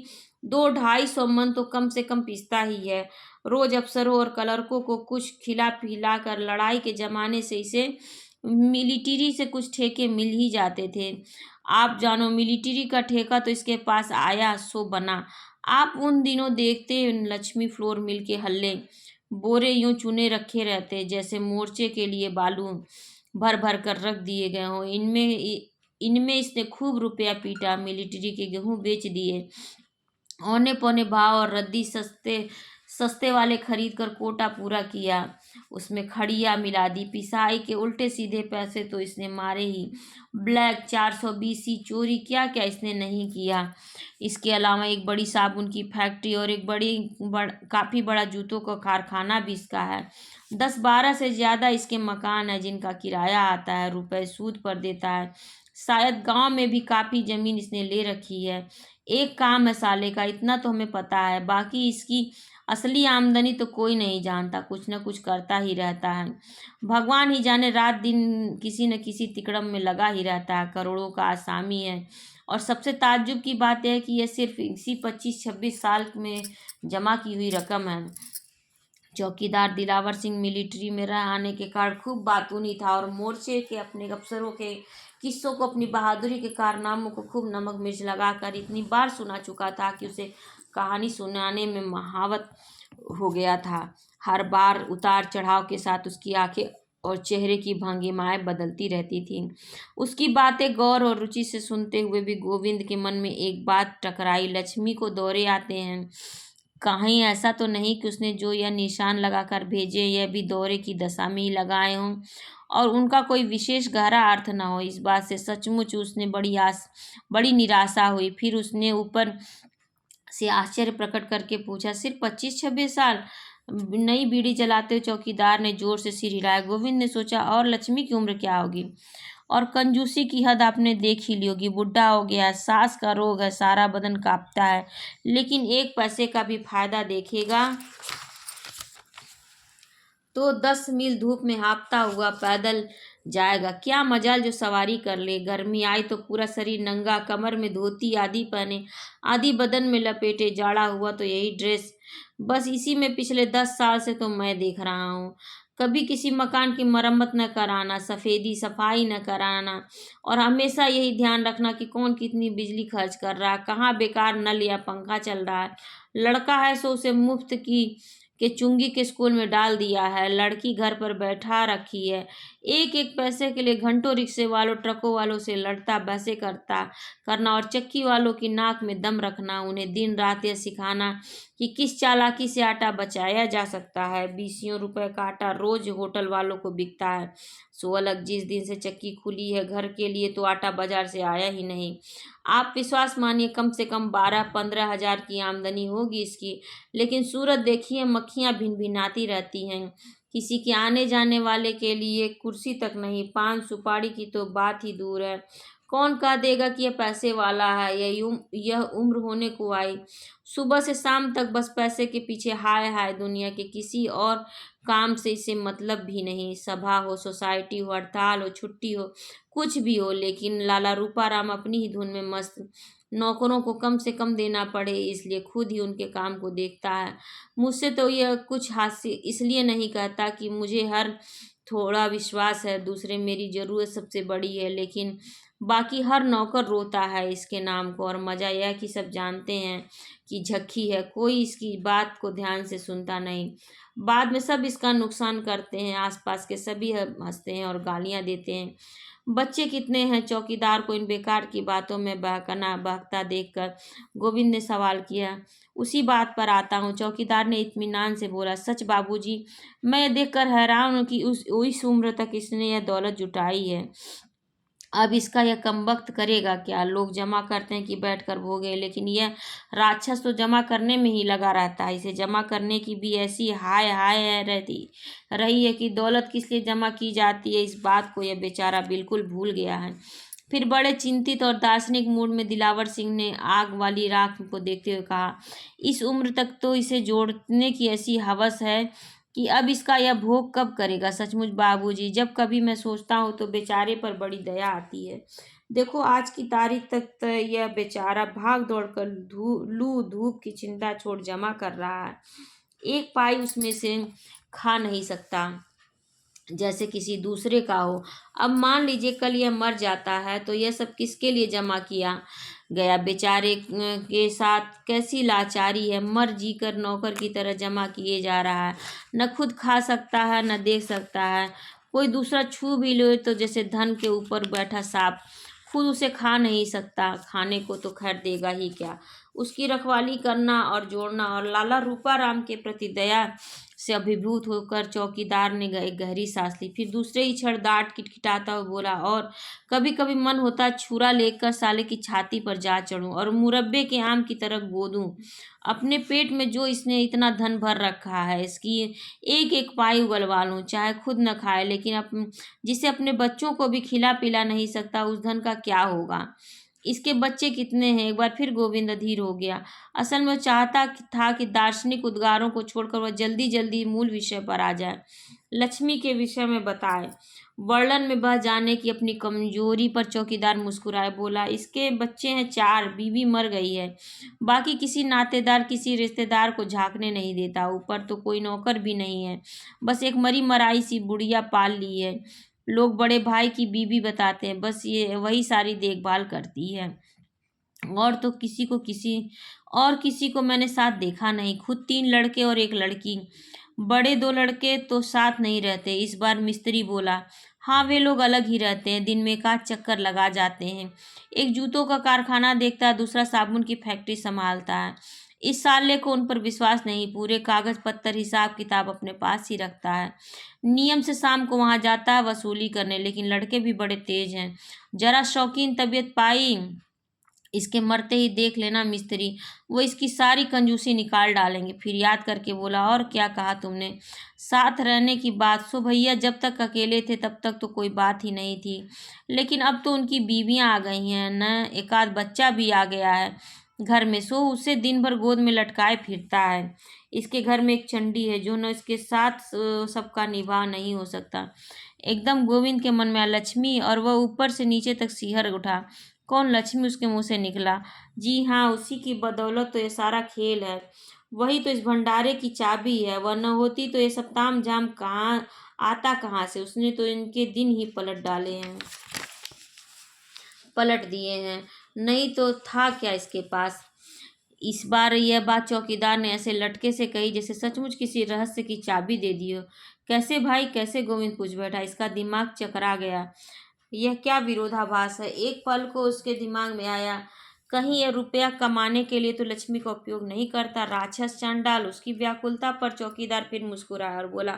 200-250 मन तो कम से कम पिसता ही है। रोज अफसरों और क्लर्कों को कुछ खिला पिला कर, लड़ाई के जमाने से इसे मिलिट्री से कुछ ठेके मिल ही जाते थे। आप जानो, मिलिट्री का ठेका तो इसके पास आया सो बना। आप उन दिनों देखते लक्ष्मी फ्लोर मिल के हल्ले, बोरे यूं चुने रखे रहते जैसे मोर्चे के लिए बालू भर भर कर रख दिए गए हों। इनमें इनमें इसने खूब रुपया पीटा, मिलिट्री के गेहूं बेच दिए औने पौने भाव, और रद्दी सस्ते सस्ते वाले खरीद कर कोटा पूरा किया। उसमें खड़िया मिला दी, पिसाई के उल्टे सीधे पैसे तो इसने मारे ही। ब्लैक 420 चोरी, क्या क्या इसने नहीं किया। इसके अलावा एक बड़ी साबुन की फैक्ट्री और एक काफ़ी बड़ा जूतों का कारखाना भी इसका है। 10-12 से ज़्यादा इसके मकान है जिनका किराया आता है, रुपए सूद पर देता है। शायद गांव में भी काफ़ी ज़मीन इसने ले रखी है। एक काम है साले का, इतना तो हमें पता है, बाकी इसकी असली आमदनी तो कोई नहीं जानता, कुछ न कुछ करता ही रहता है। भगवान ही जाने, रात दिन किसी न किसी तिकड़म में लगा ही रहता है। करोड़ों का आसामी है, और सबसे ताज्जुब की बात यह है कि यह सिर्फ इसी 25-26 साल में जमा की हुई रकम है। चौकीदार दिलावर सिंह मिलिट्री में रह आने के कारण खूब बातूनी था, और मोर्चे के अपने अफसरों के किस्सों को, अपनी बहादुरी के कारनामों को खूब नमक मिर्च लगाकर इतनी बार सुना चुका था कि उसे कहानी सुनाने में महावत हो गया था। हर बार उतार चढ़ाव के साथ उसकी आंखें और चेहरे की भंगिमाएं बदलती रहती थीं। उसकी बातें गौर और रुचि से सुनते हुए भी गोविंद के मन में एक बात टकराई, लक्ष्मी को दौरे आते हैं, कहीं ऐसा तो नहीं कि उसने जो यह निशान लगाकर भेजे यह भी दौरे की दशा में ही लगाए हों और उनका कोई विशेष गहरा अर्थ न हो। इस बात से सचमुच उसने बड़ी निराशा हुई। फिर उसने ऊपर से आश्चर्य प्रकट करके पूछा, सिर्फ 25-26 साल? नई बीड़ी जलाते हुए चौकीदार ने जोर से सिर हिलाया। गोविंद ने सोचा, और लक्ष्मी की उम्र क्या होगी? और कंजूसी की हद आपने देख ही ली होगी। बुढ़ा हो गया है, सांस का रोग है, सारा बदन कांपता है, लेकिन 1 पैसे का भी फायदा देखेगा तो 10 मील धूप में हाँफता हुआ पैदल जाएगा। क्या मजाल जो सवारी कर ले। गर्मी आई तो पूरा शरीर नंगा, कमर में धोती आदि पहने, आदि बदन में लपेटे, जाड़ा हुआ तो यही ड्रेस। बस इसी में पिछले 10 साल से तो मैं देख रहा हूँ। कभी किसी मकान की मरम्मत न कराना, सफेदी सफाई न कराना, और हमेशा यही ध्यान रखना कि कौन कितनी बिजली खर्च कर रहा है, कहाँ बेकार नल या पंखा चल रहा है। लड़का है सो उसे मुफ्त की के चुंगी के स्कूल में डाल दिया है, लड़की घर पर बैठा रखी है। एक एक पैसे के लिए घंटों रिक्शे वालों ट्रकों वालों से लड़ता बहसे करना और चक्की वालों की नाक में दम रखना, उन्हें दिन रात यह सिखाना कि किस चालाकी से आटा बचाया जा सकता है। 20 रुपए का आटा रोज होटल वालों को बिकता है, सो अलग जिस दिन से चक्की खुली है घर के लिए तो आटा बाजार से आया ही नहीं। आप विश्वास मानिए, कम से कम 12-15 हज़ार की आमदनी होगी इसकी, लेकिन सूरत देखिए, मक्खियां भिनभिनाती रहती हैं। किसी के आने जाने वाले के लिए कुर्सी तक नहीं, पान सुपारी की तो बात ही दूर है। कौन कह देगा कि यह पैसे वाला है? यह उम्र होने को आई, सुबह से शाम तक बस पैसे के पीछे हाय हाय। दुनिया के किसी और काम से इसे मतलब भी नहीं। सभा हो, सोसाइटी हो, हड़ताल हो, छुट्टी हो, कुछ भी हो, लेकिन लाला रूपाराम अपनी ही धुन में मस्त। नौकरों को कम से कम देना पड़े इसलिए खुद ही उनके काम को देखता है। मुझसे तो यह कुछ हास्य इसलिए नहीं कहता कि मुझे हर थोड़ा विश्वास है, दूसरे मेरी ज़रूरत सबसे बड़ी है, लेकिन बाकी हर नौकर रोता है इसके नाम को। और मज़ा यह कि सब जानते हैं कि झक्की है, कोई इसकी बात को ध्यान से सुनता नहीं। बाद में सब इसका नुकसान करते हैं, आसपास के सभी हंसते हैं और गालियां देते हैं। बच्चे कितने हैं? चौकीदार को इन बेकार की बातों में बहकता देखकर गोविंद ने सवाल किया। उसी बात पर आता हूँ, चौकीदार ने इत्मीनान से बोला। सच बाबूजी, मैं ये देखकर हैरान हूँ कि उस उम्र तक इसने यह दौलत जुटाई है। अब इसका यह कमबख्त करेगा क्या? लोग जमा करते हैं कि बैठकर भोगे, लेकिन यह राक्षस तो जमा करने में ही लगा रहता है। इसे जमा करने की भी ऐसी हाय हाय है रहती रही है कि दौलत किस लिए जमा की जाती है इस बात को यह बेचारा बिल्कुल भूल गया है। फिर बड़े चिंतित और दार्शनिक मूड में दिलावर सिंह ने आग वाली राख को देखते हुए कहा, इस उम्र तक तो इसे जोड़ने की ऐसी हवस है कि अब इसका यह भोग कब करेगा। सचमुच बाबूजी, जब कभी मैं सोचता हूँ तो बेचारे पर बड़ी दया आती है। देखो, आज की तारीख तक तो यह बेचारा भाग दौड़ कर लू धूप की चिंता छोड़ जमा कर रहा है, एक पाई उसमें से खा नहीं सकता जैसे किसी दूसरे का हो। अब मान लीजिए कल यह मर जाता है तो यह सब किसके लिए जमा किया गया? बेचारे के साथ कैसी लाचारी है, मर जी कर नौकर की तरह जमा किए जा रहा है। न खुद खा सकता है न देख सकता है, कोई दूसरा छू भी ले तो जैसे धन के ऊपर बैठा सांप, खुद उसे खा नहीं सकता, खाने को तो खैर देगा ही क्या। उसकी रखवाली करना और जोड़ना। और लाला रूपाराम के प्रति दया से अभिभूत होकर चौकीदार ने एक गहरी सांस ली। फिर दूसरे ही क्षण दांत किटकिटाता हुआ बोला, और कभी कभी मन होता छुरा लेकर साले की छाती पर जा चढ़ूं और मुरब्बे के आम की तरह गोदूं। अपने पेट में जो इसने इतना धन भर रखा है इसकी एक एक पाई उगलवा लूं, चाहे खुद न खाए, लेकिन जिसे अपने बच्चों को भी खिला पिला नहीं सकता उस धन का क्या होगा? इसके बच्चे कितने हैं? एक बार फिर गोविंद अधीर हो गया। असल में वो चाहता था कि दार्शनिक उद्गारों को छोड़कर वह जल्दी जल्दी मूल विषय पर आ जाए, लक्ष्मी के विषय में बताए। वर्णन में बह जाने की अपनी कमजोरी पर चौकीदार मुस्कुराए बोला, इसके बच्चे हैं 4, बीवी मर गई है, बाकी किसी नातेदार किसी रिश्तेदार को झांकने नहीं देता, ऊपर तो कोई नौकर भी नहीं है, बस एक मरी मराई सी बुढ़िया पाल ली है। लोग बड़े भाई की बीवी बताते हैं, बस ये वही सारी देखभाल करती है, और तो किसी को मैंने साथ देखा नहीं। खुद 3 लड़के और एक लड़की, बड़े दो लड़के तो साथ नहीं रहते। इस बार मिस्त्री बोला, हाँ वे लोग अलग ही रहते हैं, दिन में एक आध चक्कर लगा जाते हैं। एक जूतों का कारखाना देखता है, दूसरा साबुन की फैक्ट्री संभालता है। इस साले को उन पर विश्वास नहीं, पूरे कागज पत्तर हिसाब किताब अपने पास ही रखता है। नियम से शाम को वहां जाता है वसूली करने, लेकिन लड़के भी बड़े तेज हैं। जरा शौकीन तबीयत पाई, इसके मरते ही देख लेना मिस्त्री, वो इसकी सारी कंजूसी निकाल डालेंगे। फिर याद करके बोला, और क्या कहा तुमने? साथ रहने की बात। सो भैया, जब तक अकेले थे तब तक तो कोई बात ही नहीं थी, लेकिन अब तो उनकी बीवियां आ गई हैं न, एक आध बच्चा भी आ गया है घर में, सो उसे दिन भर गोद में लटकाए फिरता है। इसके घर में एक चंडी है जो न इसके साथ सबका निवाह नहीं हो सकता। एकदम गोविंद के मन में लक्ष्मी, और वह ऊपर से नीचे तक सिहर उठा। कौन लक्ष्मी? उसके मुंह से निकला। जी हाँ, उसी की बदौलत तो ये सारा खेल है। वही तो इस भंडारे की चाबी है, वह न होती तो ये सब ताम झाम कहाँ आता कहाँ से? उसने तो इनके दिन ही पलट डाले हैं, पलट दिए हैं। नहीं तो था क्या इसके पास? इस बार यह बात चौकीदार ने ऐसे लटके से कही जैसे सचमुच किसी रहस्य की चाबी दे दी हो। कैसे भाई, कैसे? गोविंद पूछ बैठा। इसका दिमाग चकरा गया। यह क्या विरोधाभास है? एक पल को उसके दिमाग में आया, कहीं यह रुपया कमाने के लिए तो लक्ष्मी का उपयोग नहीं करता? राक्षस चांडाल! उसकी व्याकुलता पर चौकीदार फिर मुस्कुराया और बोला,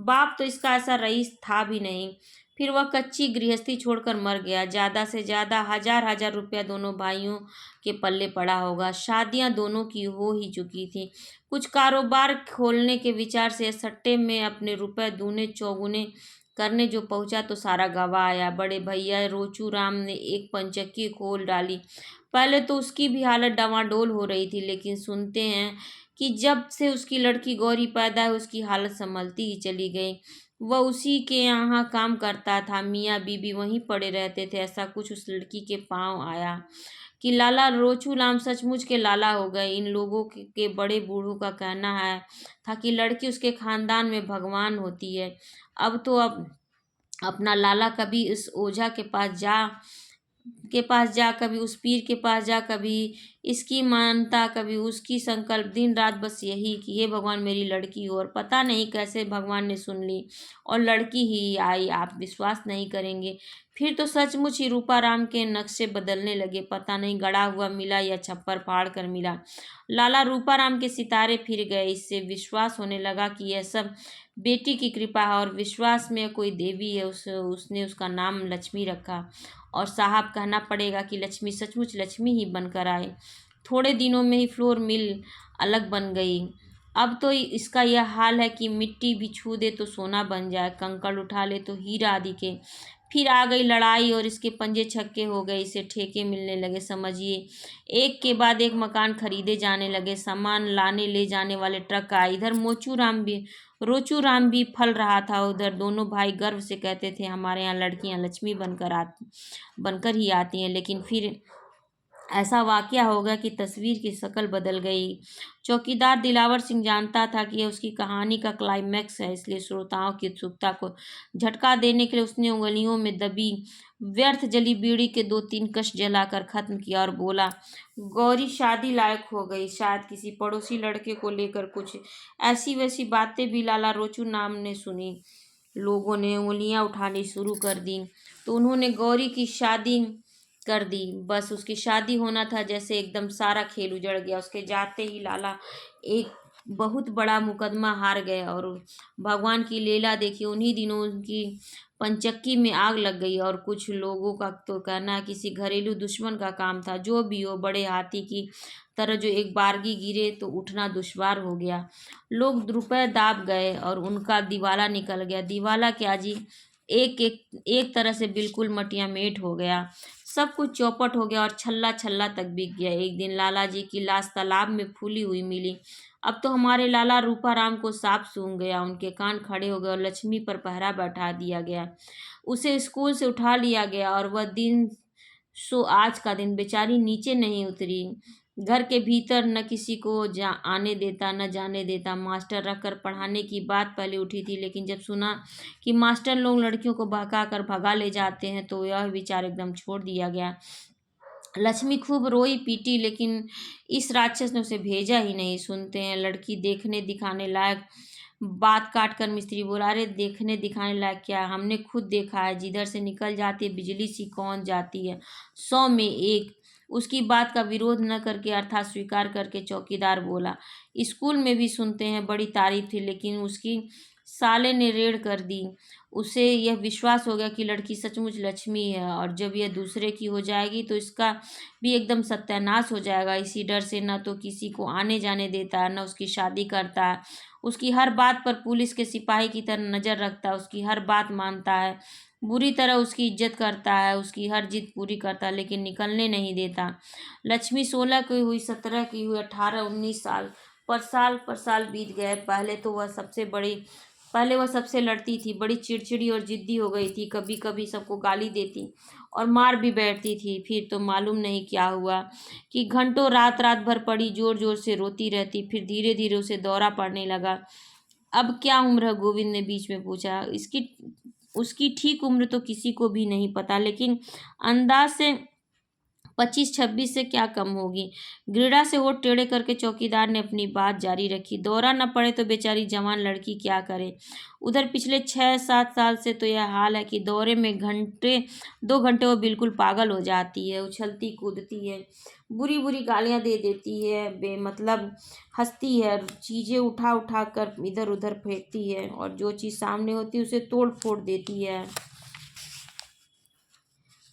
बाप तो इसका ऐसा रईस था भी नहीं। फिर वह कच्ची गृहस्थी छोड़कर मर गया। ज्यादा से ज्यादा 1000 रुपया दोनों भाइयों के पल्ले पड़ा होगा। शादियां दोनों की हो ही चुकी थी। कुछ कारोबार खोलने के विचार से सट्टे में अपने रुपए दूने चौगुने करने जो पहुंचा तो सारा गवा आया। बड़े भैया रोचू राम ने एक पंचक्की खोल डाली। पहले तो उसकी भी हालत डवाडोल हो रही थी, लेकिन सुनते हैं कि जब से उसकी लड़की गौरी पैदा है उसकी हालत संभलती ही चली गई। वह उसी के यहाँ काम करता था, मियाँ बीबी वहीं पड़े रहते थे। ऐसा कुछ उस लड़की के पाँव आया कि लाला रोचू राम सचमुच के लाला हो गए। इन लोगों के बड़े बूढ़ों का कहना है था कि लड़की उसके खानदान में भगवान होती है। अब अपना लाला कभी इस ओझा के पास जा, कभी उस पीर के पास जा, कभी इसकी मानता, कभी उसकी संकल्प। दिन रात बस यही कि हे भगवान मेरी लड़की हो। और पता नहीं कैसे भगवान ने सुन ली और लड़की ही आई। आप विश्वास नहीं करेंगे, फिर तो सचमुच ही रूपाराम के नक्शे बदलने लगे। पता नहीं गड़ा हुआ मिला या छप्पर फाड़ कर मिला, लाला रूपाराम के सितारे फिर गए। इससे विश्वास होने लगा कि यह सब बेटी की कृपा है, और विश्वास में कोई देवी है। उसने उसका नाम लक्ष्मी रखा। और साहब, कहना पड़ेगा कि लक्ष्मी सचमुच लक्ष्मी ही बनकर आए। थोड़े दिनों में ही फ्लोर मिल अलग बन गई। अब तो इसका यह हाल है कि मिट्टी भी छू दे तो सोना बन जाए, कंकड़ उठा ले तो हीरा दिखे। फिर आ गई लड़ाई और इसके पंजे छक्के हो गए। इसे ठेके मिलने लगे, समझिए एक के बाद एक मकान खरीदे जाने लगे। सामान लाने ले जाने वाले ट्रक आए। इधर रोचू राम भी फल रहा था। उधर दोनों भाई गर्व से कहते थे, हमारे यहाँ लड़कियाँ लक्ष्मी बनकर ही आती हैं। लेकिन फिर ऐसा वाकया हो गया कि तस्वीर की शक्ल बदल गई। चौकीदार दिलावर सिंह जानता था कि यह उसकी कहानी का क्लाइमैक्स है, इसलिए श्रोताओं की उत्सुकता को झटका देने के लिए उसने उंगलियों में दबी व्यर्थ जली बीड़ी के 2-3 कश जलाकर खत्म किया और बोला, गौरी शादी लायक हो गई, शायद किसी पड़ोसी लड़के को लेकर। कुछ ऐसी वैसी बातें भी लाला रोचू नाम ने सुनी। लोगों ने उंगलियां उठानी शुरू कर दी तो उन्होंने गौरी की शादी कर दी। बस उसकी शादी होना था, जैसे एकदम सारा खेल उजड़ गया। उसके जाते ही लाला एक बहुत बड़ा मुकदमा हार गए। और भगवान की लीला देखी, उन्हीं दिनों उनकी पंचक्की में आग लग गई। और कुछ लोगों का तो कहना है किसी घरेलू दुश्मन का काम था। जो भी हो, बड़े हाथी की तरह जो एक बारगी गिरे तो उठना दुश्वार हो गया। लोग रुपए दाब गए और उनका दिवाला निकल गया। दिवाला क्या जी, एक तरह से बिल्कुल मटिया मेट हो गया। सब कुछ चौपट हो गया और छल्ला छल्ला तक बिक गया। एक दिन लाला जी की लाश तालाब में फूली हुई मिली। अब तो हमारे लाला रूपाराम को सांप सूंघ गया, उनके कान खड़े हो गए और लक्ष्मी पर पहरा बैठा दिया गया। उसे स्कूल से उठा लिया गया और वह दिन सो आज का दिन बेचारी नीचे नहीं उतरी। घर के भीतर न किसी को आने देता न जाने देता। मास्टर रखकर पढ़ाने की बात पहले उठी थी, लेकिन जब सुना कि मास्टर लोग लड़कियों को बहका कर भगा ले जाते हैं तो यह विचार एकदम छोड़ दिया गया। लक्ष्मी खूब रोई पीटी, लेकिन इस राक्षस ने उसे भेजा ही नहीं। सुनते हैं लड़की देखने दिखाने लायक बात काट कर मिस्त्री बोला, अरे देखने दिखाने लायक क्या है, हमने खुद देखा है, जिधर से निकल जाती है बिजली सी कौन जाती है, 100 में एक। उसकी बात का विरोध न करके अर्थात स्वीकार करके चौकीदार बोला, स्कूल में भी सुनते हैं, बड़ी तारीफ थी, लेकिन उसकी साले ने रेड़ कर दी। उसे यह विश्वास हो गया कि लड़की सचमुच लक्ष्मी है, और जब यह दूसरे की हो जाएगी तो इसका भी एकदम सत्यानाश हो जाएगा। इसी डर से न तो किसी को आने जाने देता है, न उसकी शादी करता है। उसकी हर बात पर पुलिस के सिपाही की तरह नज़र रखता है, उसकी हर बात मानता है, बुरी तरह उसकी इज्जत करता है, उसकी हर जिद पूरी करता है, लेकिन निकलने नहीं देता। लक्ष्मी 16 की हुई, 17 की हुई, 18, 19 साल पर साल बीत गए। पहले वह सबसे लड़ती थी, बड़ी चिड़चिड़ी और जिद्दी हो गई थी, कभी कभी सबको गाली देती और मार भी बैठती थी। फिर तो मालूम नहीं क्या हुआ कि घंटों रात रात भर पड़ी जोर जोर से रोती रहती। फिर धीरे धीरे उसे दौरा पड़ने लगा। अब क्या उम्र है, गोविंद ने बीच में पूछा। इसकी उसकी ठीक उम्र तो किसी को भी नहीं पता, लेकिन अंदाज से 25-26 से क्या कम होगी। गृहड़ा से होठ टेढ़े करके चौकीदार ने अपनी बात जारी रखी, दौरा न पड़े तो बेचारी जवान लड़की क्या करे। उधर पिछले 6-7 साल से तो यह हाल है कि दौरे में घंटे 2 घंटे वो बिल्कुल पागल हो जाती है, उछलती कूदती है, बुरी बुरी गालियां दे देती है, बेमतलब हंसती है, चीज़ें उठा उठा कर इधर उधर फेंकती है, और जो चीज़ सामने होती है उसे तोड़ फोड़ देती है।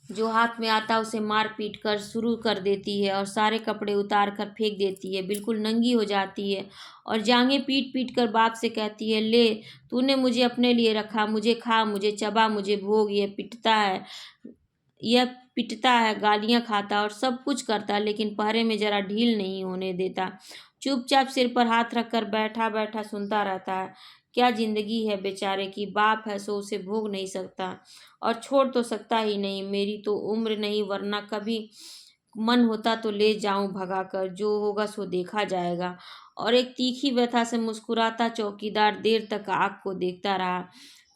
जो हाथ में आता उसे मार पीट कर शुरू कर देती है, और सारे कपड़े उतार कर फेंक देती है, बिल्कुल नंगी हो जाती है, और जांघें पीट पीट कर बाप से कहती है, ले तूने मुझे अपने लिए रखा, मुझे खा, मुझे चबा, मुझे भोग। यह पिटता है, गालियां खाता है और सब कुछ करता है, लेकिन पहरे में जरा ढील नहीं होने देता। चुपचाप सिर पर हाथ रखकर बैठा बैठा सुनता रहता है। क्या जिंदगी है बेचारे की, बाप है सो उसे भोग नहीं सकता, और छोड़ तो सकता ही नहीं। मेरी तो उम्र नहीं, वरना कभी मन होता तो ले जाऊं भगाकर, जो होगा सो देखा जाएगा। और एक तीखी व्यथा से मुस्कुराता चौकीदार देर तक आग को देखता रहा।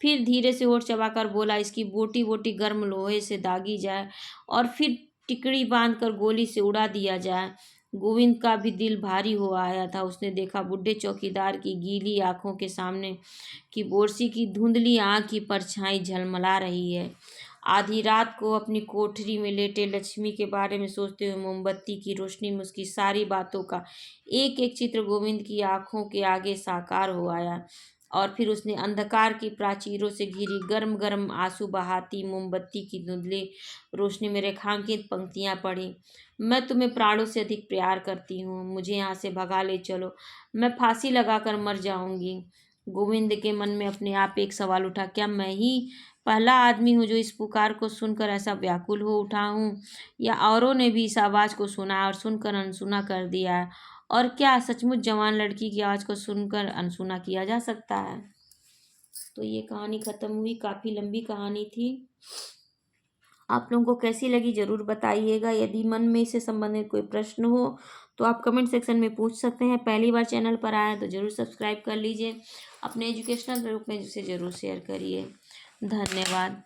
फिर धीरे से होठ चबाकर बोला, इसकी बोटी बोटी गर्म लोहे से दागी जाए और फिर टिकड़ी बांध कर गोली से उड़ा दिया जाए। गोविंद का भी दिल भारी हो आया था। उसने देखा बूढ़े चौकीदार की गीली आंखों के सामने की बोरसी की धुंधली आंख की परछाई झलमला रही है। आधी रात को अपनी कोठरी में लेटे लक्ष्मी के बारे में सोचते हुए मोमबत्ती की रोशनी में उसकी सारी बातों का एक एक चित्र गोविंद की आंखों के आगे साकार हो आया। और फिर उसने अंधकार की प्राचीरों से घिरी गर्म गर्म आंसू बहाती मोमबत्ती की धुंधली रोशनी में रेखांकित पंक्तियां पढ़ी। मैं तुम्हें प्राणों से अधिक प्यार करती हूँ, मुझे यहाँ से भगा ले चलो, मैं फांसी लगाकर मर जाऊंगी। गोविंद के मन में अपने आप एक सवाल उठा, क्या मैं ही पहला आदमी हूँ जो इस पुकार को सुनकर ऐसा व्याकुल हो उठा हूँ, या औरों ने भी इस आवाज़ को सुना और सुनकर अनसुना कर दिया है? और क्या सचमुच जवान लड़की की आवाज़ को सुनकर अनसुना किया जा सकता है? तो ये कहानी ख़त्म हुई। काफ़ी लंबी कहानी थी। आप लोगों को कैसी लगी ज़रूर बताइएगा। यदि मन में इससे संबंधित कोई प्रश्न हो तो आप कमेंट सेक्शन में पूछ सकते हैं। पहली बार चैनल पर आए तो ज़रूर सब्सक्राइब कर लीजिए। अपने एजुकेशनल ग्रुप में इसे ज़रूर शेयर करिए। धन्यवाद।